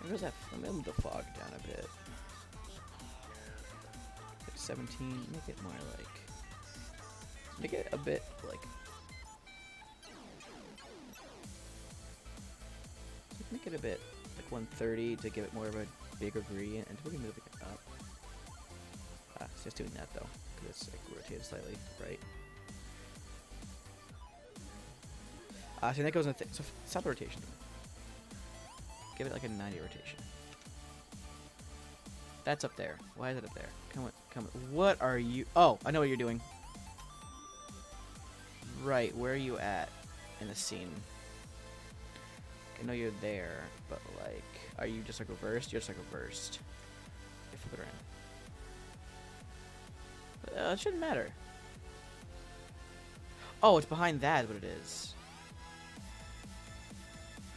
Where's that? Let me move the fog down a bit. Like 17. Make it more like. Make it a bit like. Make it a bit like 130 to give it more of a bigger gradient, and we can move it up. It's just doing that though, because it's like rotated slightly, right? So that goes in so stop the rotation. Give it like a 90 rotation. That's up there. Why is it up there? Come on, come on. What are you? Oh, I know what you're doing. Right, where are you at in the scene? I know you're there, but like, are you just like reversed? You're just like reversed. You flip it around. It shouldn't matter. Oh, it's behind that is what it is.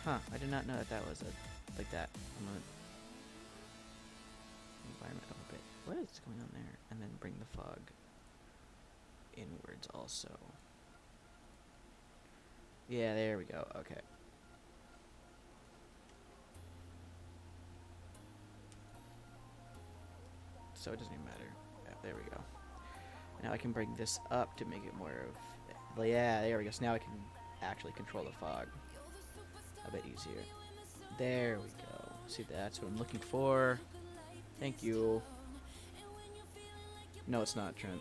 Huh, I did not know that that was a, like that. I'm gonna environment up a bit. What is going on there? And then bring the fog inwards also. Yeah, there we go. Okay. So it doesn't even matter. Yeah, there we go. Now I can bring this up to make it more of... Yeah, there we go. So now I can actually control the fog a bit easier. There we go. See, that's what I'm looking for. Thank you. No, it's not, Trent.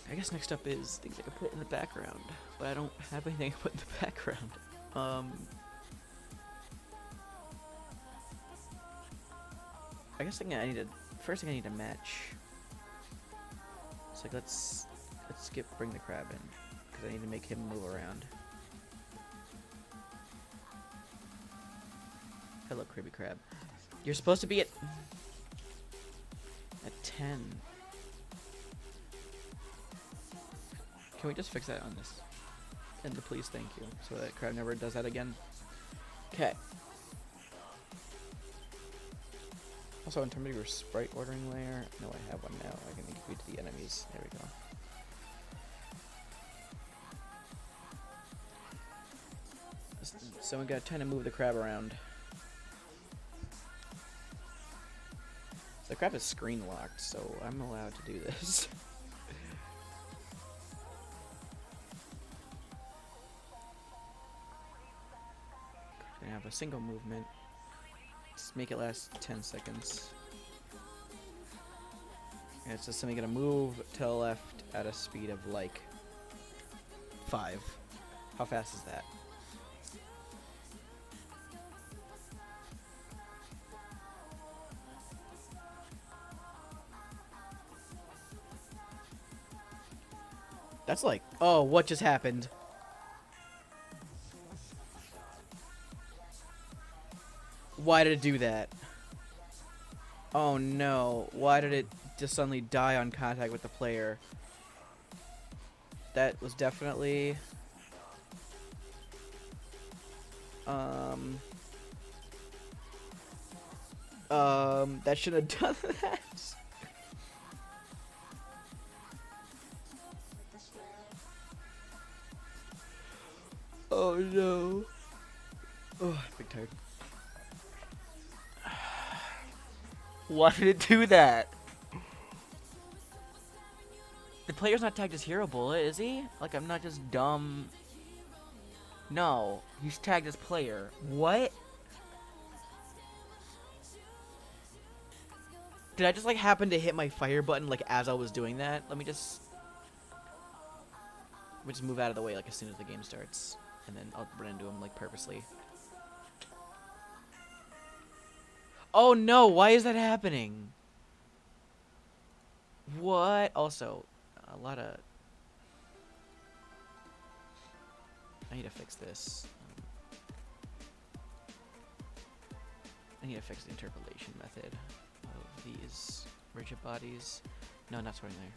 I guess next up is things I can put in the background, but I don't have anything to put in the background. I guess first thing I need to match. It's like let's bring the crab in because I need to make him move around. Hello, Krabby Crab. You're supposed to be at 10. Can we just fix that on this? And please, thank you, so that crab never does that again. Okay. Also, in terms of your sprite ordering layer, no, I have one now. I can include the enemies. There we go. So we got time to move the crab around. The Crab is screen locked, so I'm allowed to do this. Gonna have a single movement. Let's make it last 10 seconds. And it's just something gonna move to the left at a speed of like 5. How fast is that? That's like, oh, what just happened? Why did it do that? Oh no, why did it just suddenly die on contact with the player? That was definitely... that shouldn't have done that. Oh no. Oh, big tired. Why did it do that? The player's not tagged as Hero Bullet, is he? Like, I'm not just dumb. No, he's tagged as player. What? Did I just, like, happen to hit my fire button, like, as I was doing that? Let me just move out of the way, like, as soon as the game starts. And then I'll run into him, like, purposely. Oh, no! Why is that happening? What? Also, a lot of... I need to fix this. I need to fix the interpolation method of these rigid bodies. No, not sorting there.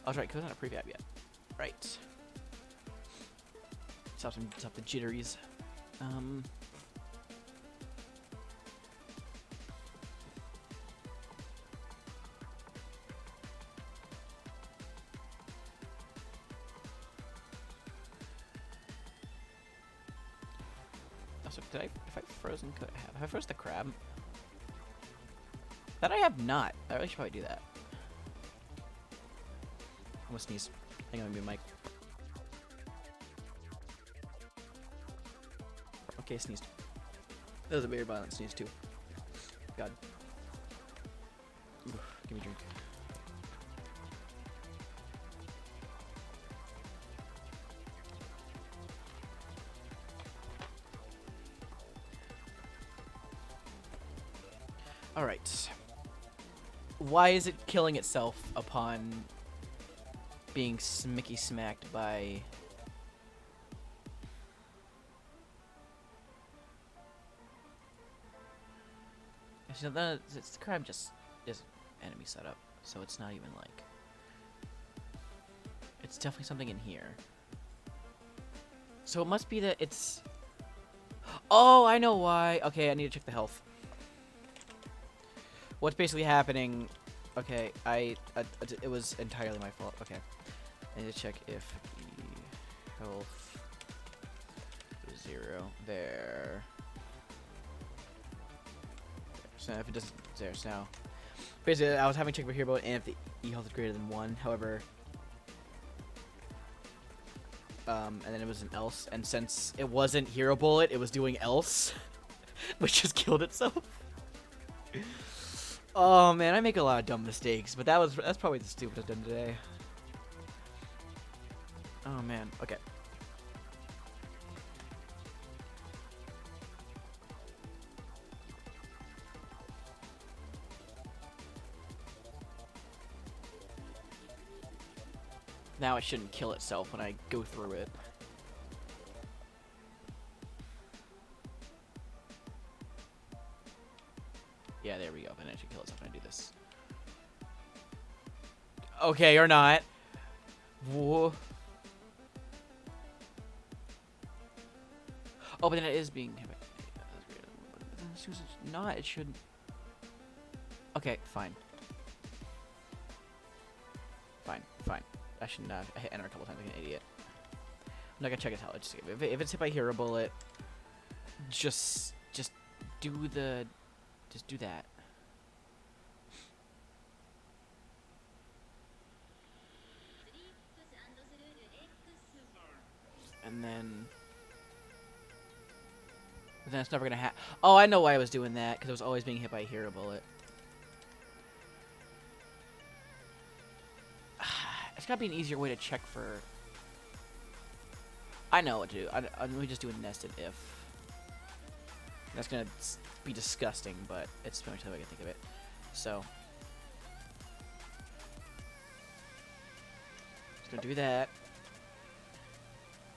Oh, that's right, because it's not a prefab yet. Right. Stop the jitteries. Also, have I frozen? Have I frozen the crab? That I have not. I really should probably do that. I'm gonna sneeze. Hang on, mic. Okay, sneezed. That was a very violent sneeze too. God. Oof, give me a drink. Alright. Why is it killing itself upon being smicky smacked by... Actually, no, the crab just is enemy setup, so it's not even like... It's definitely something in here. So it must be that it's... Oh, I know why. Okay, I need to check the health. What's basically happening... Okay, it was entirely my fault. Okay. I need to check if the health is 0. There. So if it doesn't... There, so now... Basically, I was having to check my hero and if the E health is greater than 1. However... and then it was an else. And since it wasn't Hero Bullet, it was doing else. Which just killed itself. Oh man, I make a lot of dumb mistakes, but that's probably the stupidest I've done today. Oh man, okay. Now it shouldn't kill itself when I go through it. Yeah, there we go. And it should kill itself when I do this. Okay, or not. Whoa. Oh, but then it is being... As soon as it's not, it shouldn't... Okay, fine. Fine. I should not... I hit enter a couple times like an idiot. I'm not gonna check his health. If it's hit by Hero Bullet, just do the... Just do that. and then it's never gonna happen. Oh, I know why I was doing that, because I was always being hit by a hero bullet. It's gotta be an easier way to check for... I know what to do. Let me just do a nested if. That's gonna be disgusting, but it's the only time I can think of it. So... just gonna do that.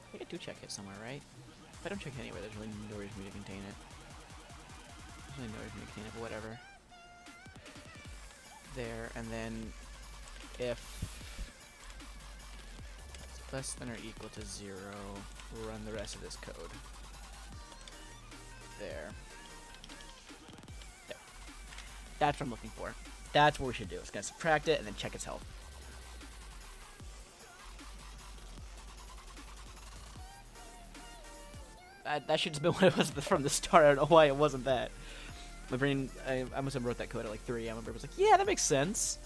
I think I do check it somewhere, right? If I don't check it anywhere, there's really no reason for me to contain it. There's really no reason for me to contain it, but whatever. There, and then if it's less than or equal to 0, run the rest of this code. There. There. That's what I'm looking for. That's what we should do. It's gonna subtract it and then check its health. That should have been what it was from the start. I don't know why it wasn't that. My brain, I must have wrote that code at like 3 a.m. My brain was like, yeah, that makes sense.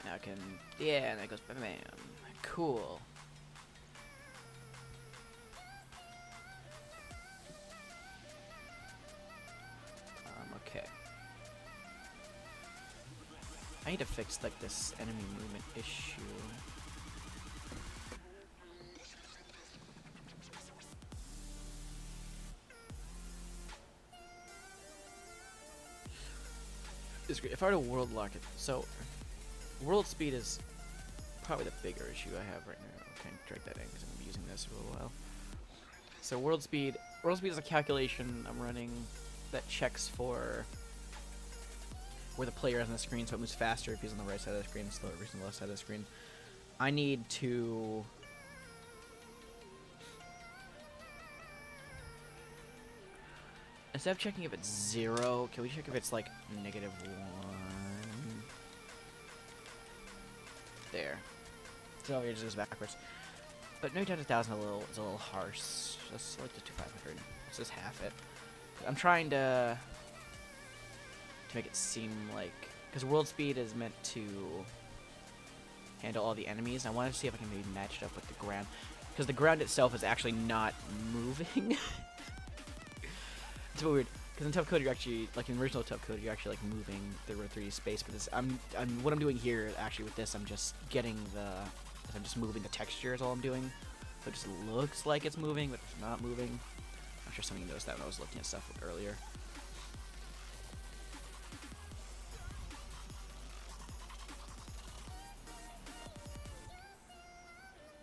Now I can, yeah, and that goes bam, cool. Okay. I need to fix like this enemy movement issue. It's great. If I were to world lock it, so world speed is probably the bigger issue I have right now. I can't drag that in because I'm gonna be using this for a little while. So world speed is a calculation I'm running that checks for where the player is on the screen, so it moves faster if he's on the right side of the screen, slower if he's on the left side of the screen. I need to instead of checking if it's 0, can we check if it's like -1? There. So it just goes backwards. But maybe times 1,000 is a little harsh. Let's select it to 500. Let's just half it. I'm trying to make it seem like, because world speed is meant to handle all the enemies. I wanted to see if I can maybe match it up with the ground, because the ground itself is actually not moving. It's a bit weird. Because in tough code, you're actually, like in original tough code, you're actually like moving the 3D space. But this, what I'm doing here actually with this, I'm just moving the texture is all I'm doing. So it just looks like it's moving, but it's not moving. I'm sure some of you noticed that when I was looking at stuff earlier.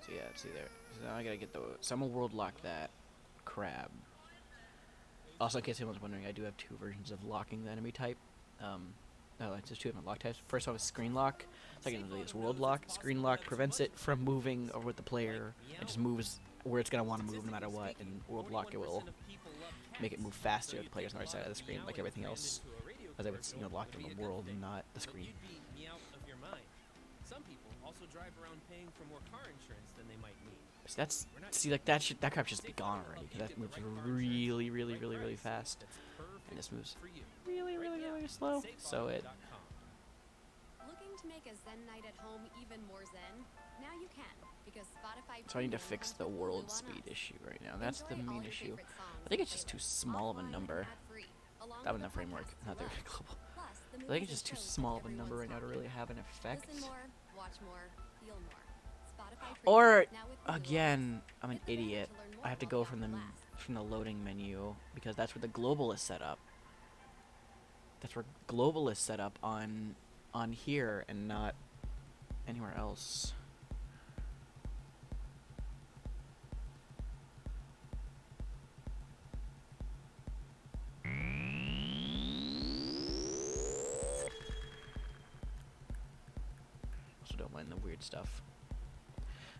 So yeah, see there. So now I gotta get the. So I'm gonna world lock that crab. Also, in case anyone's wondering, I do have 2 versions of locking the enemy type. No, it's just 2 different lock types. First one is screen lock. Second is world lock. Screen lock prevents it from moving over with the player. It just moves where it's gonna want to move no matter what. And world lock, it will make it move faster if the player's on the right side of the screen, like everything else, as if it's locked in the world and not the screen. Some people also drive around paying for more car insurance than they might need. So that's that crap should just be gone already, because that moves really, really, really, really fast, and this moves really, really, really slow. So it. Looking to make a Zen night at home even more Zen? Now you can, because Spotify. So I need to fix the world speed issue right now. That's the main issue. I think it's just too small of a number. That was the framework, not the global. I think it's just too small of a number right now to really have an effect. Or again, I'm an idiot. I have to go from the loading menu, because that's where the global is set up. That's where global is set up on here and not anywhere else. Also don't mind the weird stuff.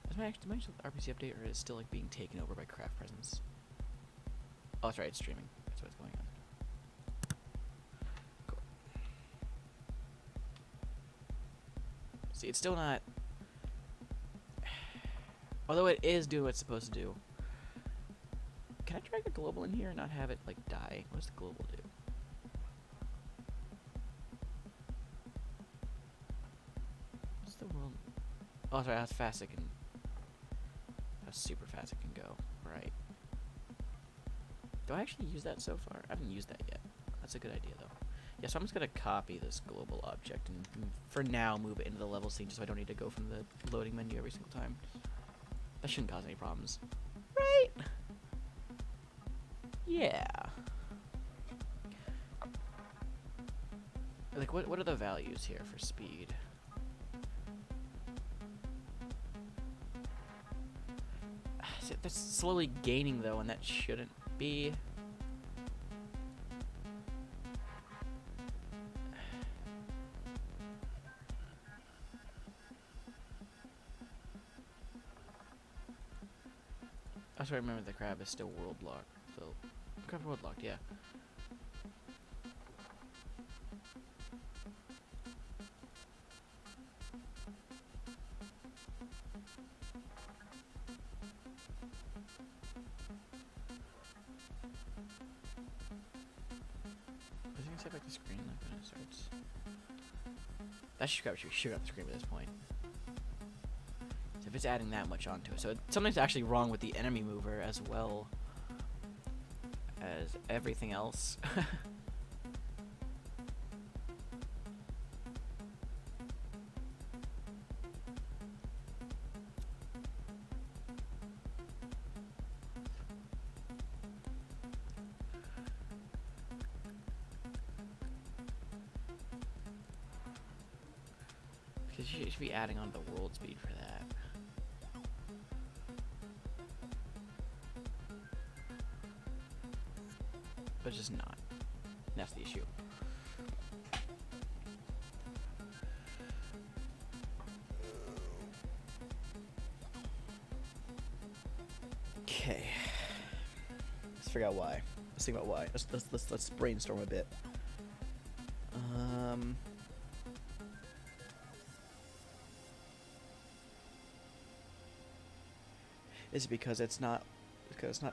Did my actual RPC update, or is it still like being taken over by craft presence? Oh, that's right, it's streaming. That's what's going on. See, it's still not... Although it is doing what it's supposed to do. Can I drag the global in here and not have it, like, die? What does the global do? What's the world... Oh, sorry, how fast it can... How super fast it can go. Right. Do I actually use that so far? I haven't used that yet. That's a good idea, though. Yeah, so I'm just going to copy this global object and, for now, move it into the level scene just so I don't need to go from the loading menu every single time. That shouldn't cause any problems. Right? Yeah. Like, what are the values here for speed? See, that's slowly gaining, though, and that shouldn't be... That's why I remember the crab is still world locked. So, crab world locked, yeah. Was he gonna set back the screen like when it starts? That should probably shoot up the screen at this point. So if it's adding that much onto it. So something's actually wrong with the enemy mover as well as everything else. Because you should be adding on the world speed for that. But just not. That's the issue. Okay. Let's figure out why. Let's think about why. Let's brainstorm a bit. Is it because it's not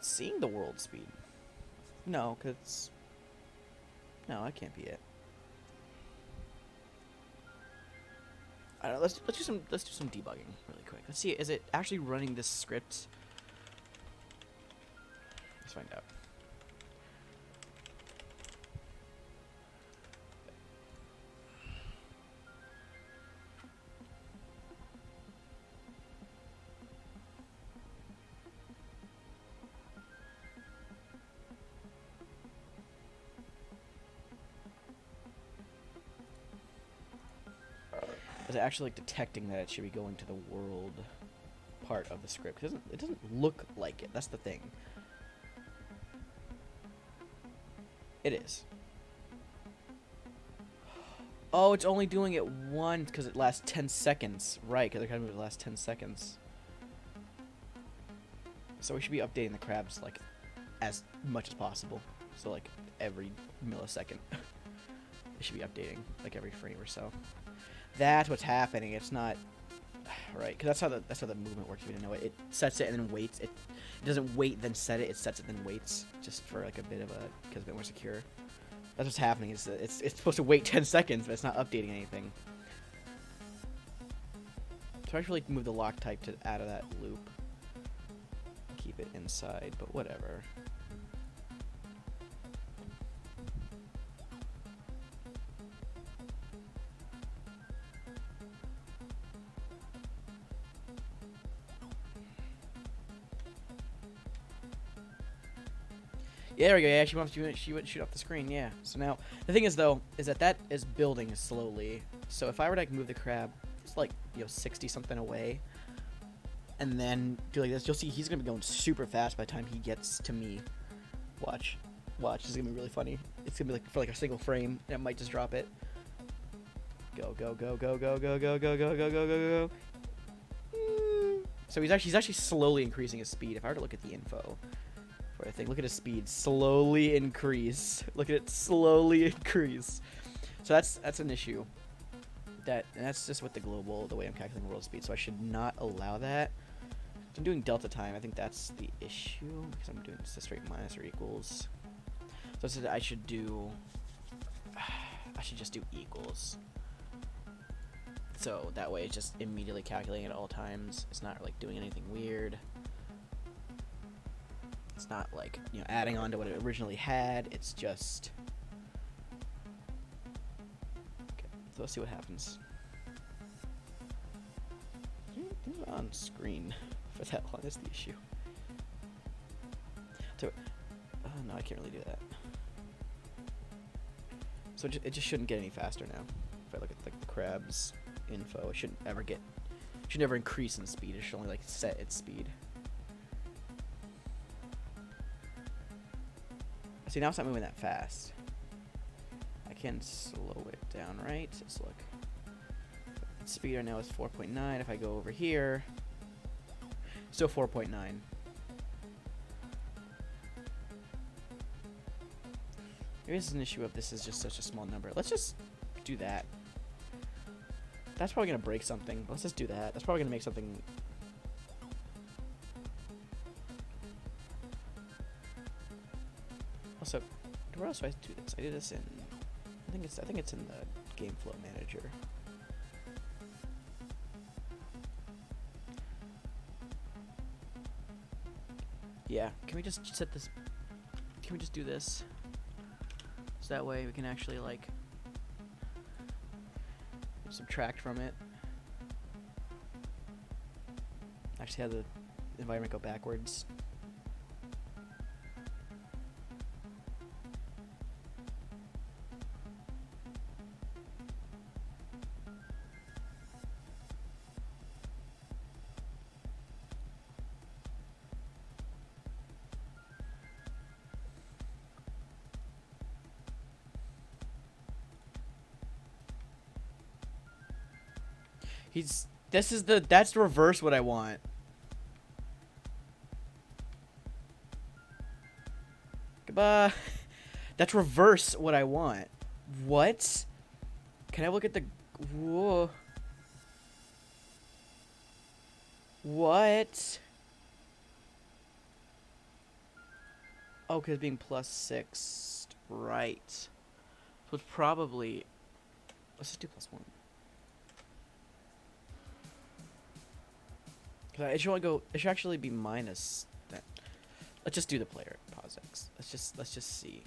seeing the world speed? No, cause no, that can't be it. I don't know, let's do some debugging really quick. Let's see, is it actually running this script? Let's find out. Is it actually like detecting that it should be going to the world part of the script? It doesn't look like it. That's the thing. It is. Oh, it's only doing it once because it lasts 10 seconds. Right, because they're kind of last 10 seconds. So we should be updating the crabs like as much as possible. So like every millisecond. It should be updating like every frame or so. That's what's happening. It's not right, because that's how the movement works. If you didn't know it, it sets it and then waits. It doesn't wait then set it. It sets it then waits, just for like a bit of a because a bit more secure. That's what's happening. Is it's supposed to wait 10 seconds, but it's not updating anything. So I should really move the lock type to out of that loop. Keep it inside, but whatever. Yeah, there we go. Yeah, she went shoot off the screen. Yeah. So now the thing is though, is that is building slowly. So if I were to like, move the crab, it's like 60 something away, and then do like this, you'll see he's gonna be going super fast by the time he gets to me. Watch. This is gonna be really funny. It's gonna be like for like a single frame, and it might just drop it. Go. So he's actually slowly increasing his speed. If I were to look at the info. I think look at his speed slowly increase. Look at it slowly increase. So that's an issue. And that's just with the global, the way I'm calculating world speed. So I should not allow that. If I'm doing delta time, I think that's the issue because I'm doing just a straight minus or equals. So I said I should do. I should just do equals. So that way it's just immediately calculating at all times. It's not like doing anything weird. It's not like, you know, adding on to what it originally had. It's just... Okay, so let's see what happens. On screen for that long is the issue. So, no, I can't really do that. So it just shouldn't get any faster now. If I look at like the crab's info, it shouldn't ever increase in speed. It should only like set its speed. See, now it's not moving that fast. I can slow it down, right? Let's look. Speed right now is 4.9. If I go over here, still 4.9. Maybe this is an issue of this is just such a small number. Let's just do that. That's probably going to break something. But let's just do that. That's probably going to make something... Also, where else do I do this? I do this in... I think it's in the game flow manager. Yeah, can we just set this... Can we just do this? So that way we can actually, like, subtract from it. Actually have the environment go backwards. That's the reverse what I want. Goodbye. That's reverse what I want. What? Can I look at the... Whoa. What? Oh, because being +6. Right. So it's probably... Let's just do +1. It should only go. It should actually be minus that. Let's just do the player pause X. Let's just see.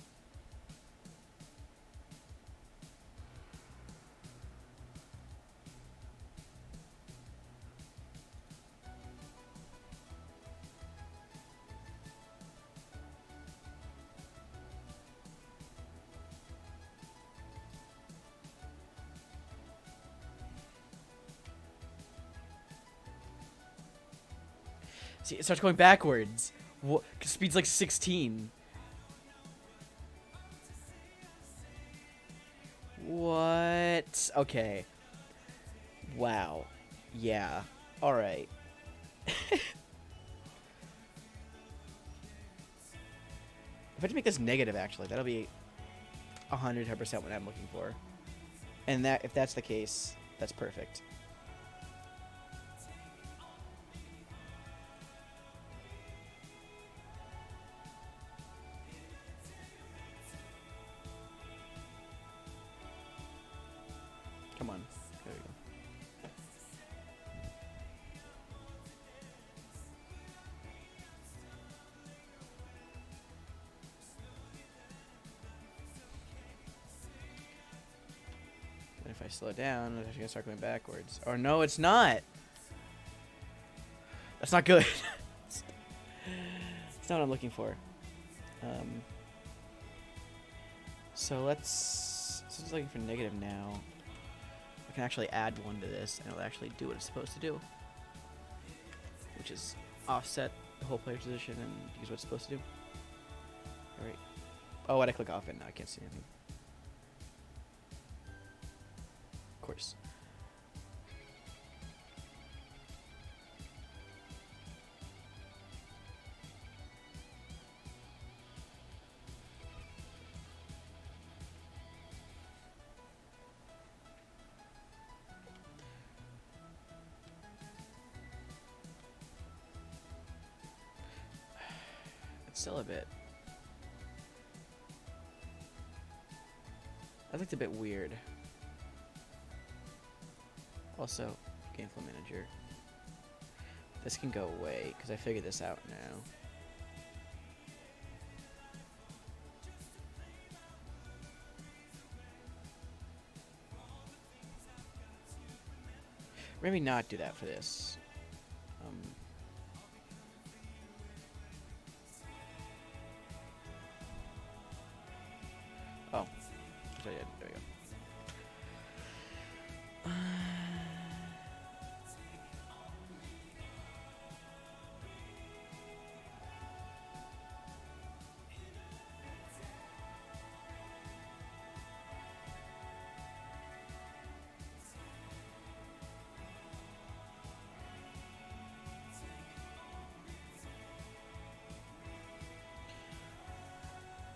See, it starts going backwards. What? 'Cause speed's like 16. What? Okay. Wow. Yeah. Alright. If I just make this negative, actually, that'll be 110% what I'm looking for. And that, if that's the case, that's perfect. Come on. There we go. And if I slow down, it's actually gonna start going backwards. Or no, it's not! That's not good. It's not what I'm looking for. So let's... This is looking for negative now. I can actually add 1 to this, and it'll actually do what it's supposed to do. Which is offset the whole player position and use what it's supposed to do. Alright. Oh, why'd I click off it? Now I can't see anything. Of course. still a bit. That looked a bit weird. Also, Gameflow Manager. This can go away, because I figured this out now. Maybe not do that for this. Oh. So yeah, there we go.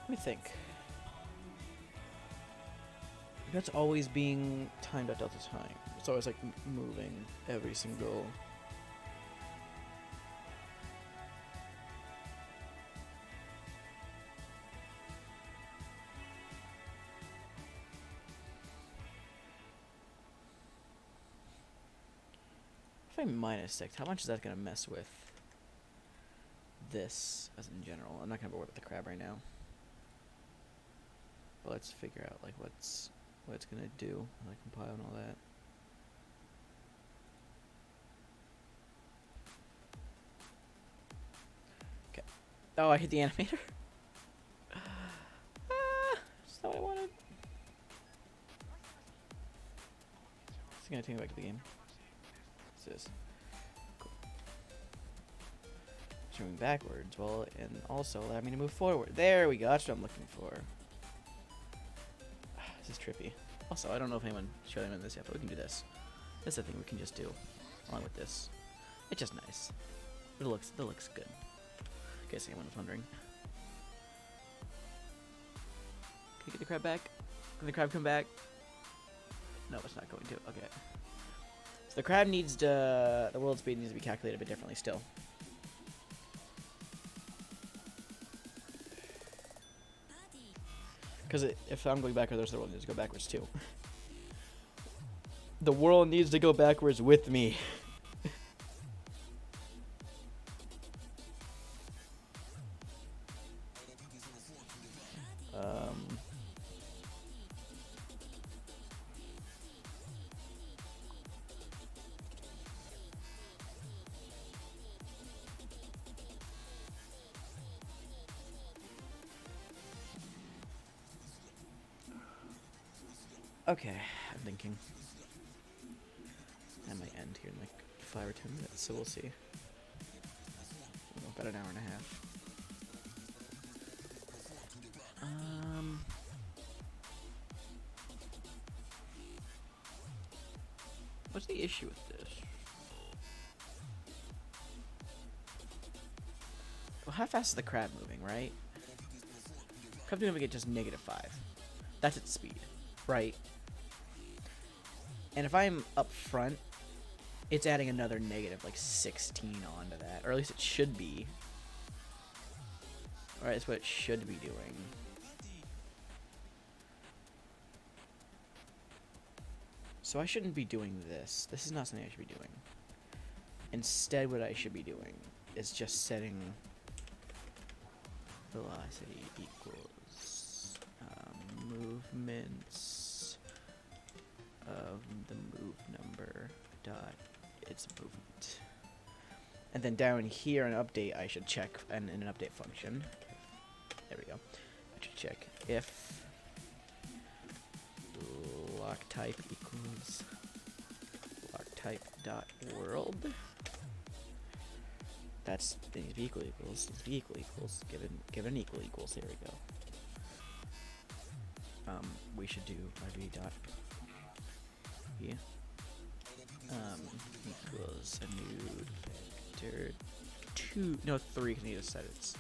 Let me think. That's always being timed at delta time. It's always like moving every single. If I -6, how much is that gonna mess with this as in general? I'm not gonna bore with the crab right now. But let's figure out like what it's gonna do, like compile and all that. Okay. Oh, I hit the animator. That's not what I wanted. It's gonna take me back to the game. What's this? Cool. Moving backwards, well, and also allow me to move forward. There we go. That's what I'm looking for. This is trippy. Also, I don't know if anyone showed anyone this yet, but we can do this. This is a thing we can just do along with this. It's just nice. It looks good. In case anyone was wondering. Can you get the crab back? Can the crab come back? No, it's not going to. Okay. So the crab needs to... The world speed needs to be calculated a bit differently still. Because if I'm going backwards, the world needs to go backwards too. The world needs to go backwards with me. Okay, I'm thinking. That might end here in like 5 or 10 minutes, so we'll see. About an hour and a half. What's the issue with this? Well, how fast is the crab moving, right? Crab's moving at just -5. That's its speed, right? And if I'm up front, it's adding another negative like 16 onto that, or at least it should be. Alright, that's what it should be doing. So I shouldn't be doing this. This is not something I should be doing. Instead, what I should be doing is just setting velocity equals movements of the move number dot its movement. And then down here in update, I should check, and in an update function, there we go, I should check if lock type equals lock type dot world. That's it needs to be equal equals. Needs to be equal equals. Give it an equal equals. Here we go. We should do rb dot yeah. Equals a new vector 3 because I need to set its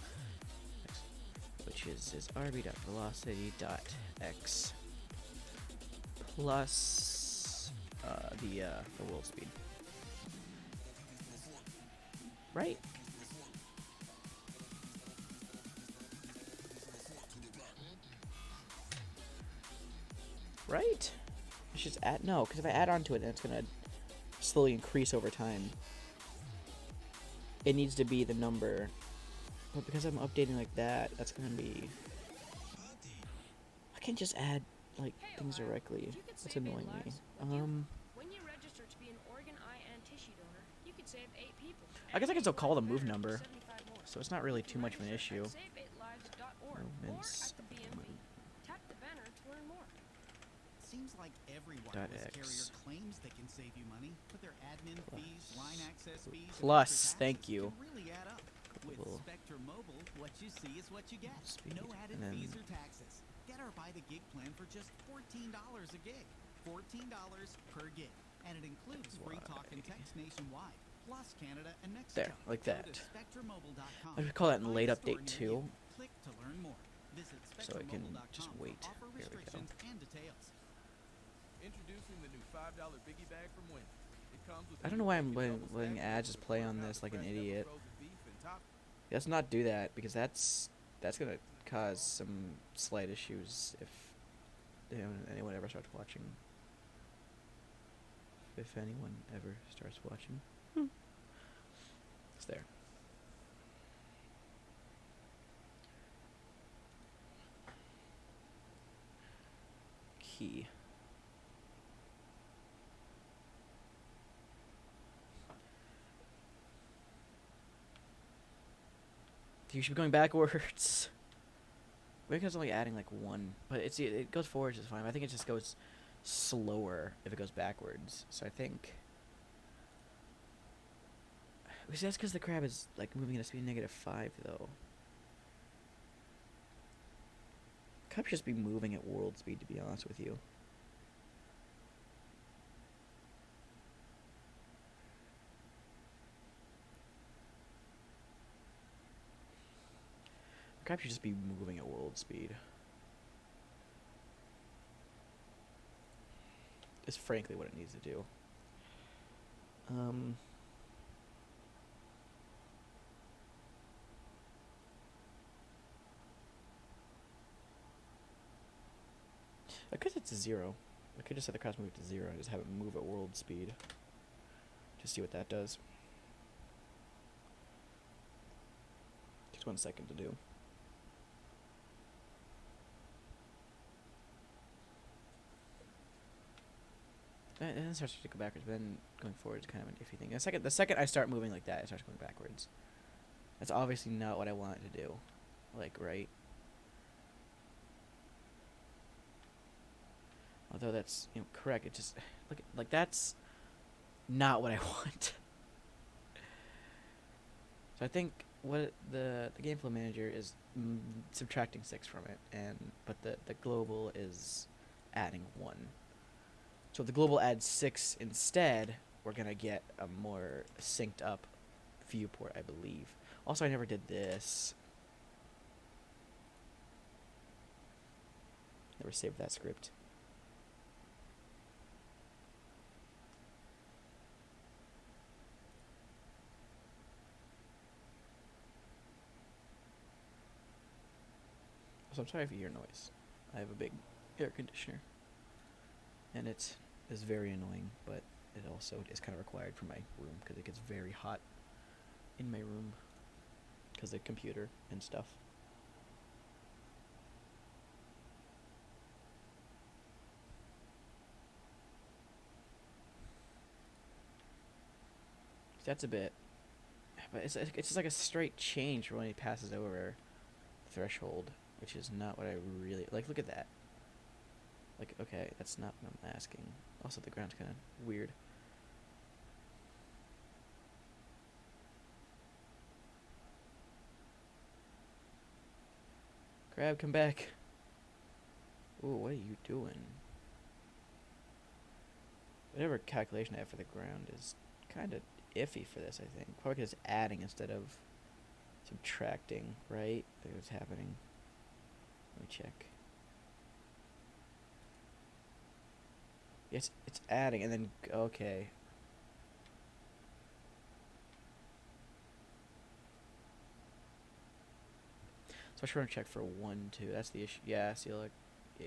which is rb dot velocity dot x plus the world speed, right? Right? I should just add, no, because if I add on to it, then it's gonna slowly increase over time. It needs to be the number, but because I'm updating like that, that's gonna be. I can't just add like things directly. That's annoying me. When you register to be an organ, eye, and tissue donor, you could save 8 people. I guess I can still call the move Better number, 75 more. so it's not really too much of an Register issue. at save8lives.org or Movements. at the BMV. Tap the banner to learn more. Seems like every Dot wireless X. carrier claims they can save you money, but their admin fees, line access fees, and Plus, extra thank taxes you. can really add up. With Cool. Spectrum Mobile, what you see is what you get. Speed, No added and then- fees or taxes. Get our buy the gig plan for just $14 a gig. $14 per gig. And it includes free talk and text nationwide, plus Canada and Mexico. There, like Go that. to spectrummobile.com. I could call that in Find late a store update near you. too. Click to learn more. Visit So I can just spectrummobile.com for wait. offer There we go. restrictions and details. Introducing the new $5 biggie bag from Wendy's. It comes with I don't know why I'm letting ads just play on this like an idiot. Let's not do that because that's gonna cause some slight issues if anyone ever starts watching. If anyone ever starts watching. It's there. Key. You should be going backwards. Maybe it's only adding like one, but it goes forward just fine. I think it just goes slower if it goes backwards. So I think. That's because the crab is like moving at a speed of -5 though. Crab should just be moving at world speed, to be honest with you. Crab should just be moving at world speed. Is frankly what it needs to do. I guess it's 0. I could just set the crab's move to 0 and just have it move at world speed. Just see what that does. Takes 1 second to do. And then it starts to go backwards, but then going forward is kind of an iffy thing. The second I start moving like that, it starts going backwards. That's obviously not what I want it to do. Like, right? Although that's, correct. It just, like that's not what I want. So I think what the game flow manager is subtracting 6 from it, but the global is adding 1. So if the global adds 6 instead, we're gonna get a more synced up viewport, I believe. Also, I never did this. Never saved that script. So I'm sorry if you hear noise. I have a big air conditioner. And it is very annoying, but it also is kind of required for my room because it gets very hot in my room because of the computer and stuff. That's a bit, but it's just like a straight change when it passes over the threshold, which is not what I really like. Look at that. Like, okay, that's not what I'm asking. Also, the ground's kind of weird. Crab, come back. Ooh, what are you doing? Whatever calculation I have for the ground is kind of iffy for this, I think. Probably because it's adding instead of subtracting, right? I think what's happening. Let me check. Yes, it's adding, and then, okay. So I should run a check for 1, 2. That's the issue. Yeah, see, look. Yeah.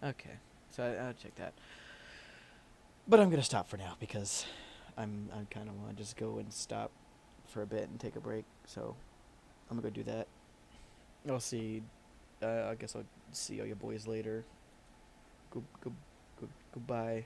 Okay, so I'll check that. But I'm gonna stop for now because I kind of want to just go and stop for a bit and take a break. So I'm gonna go do that. I'll see. I guess I'll see all you boys later. Goodbye.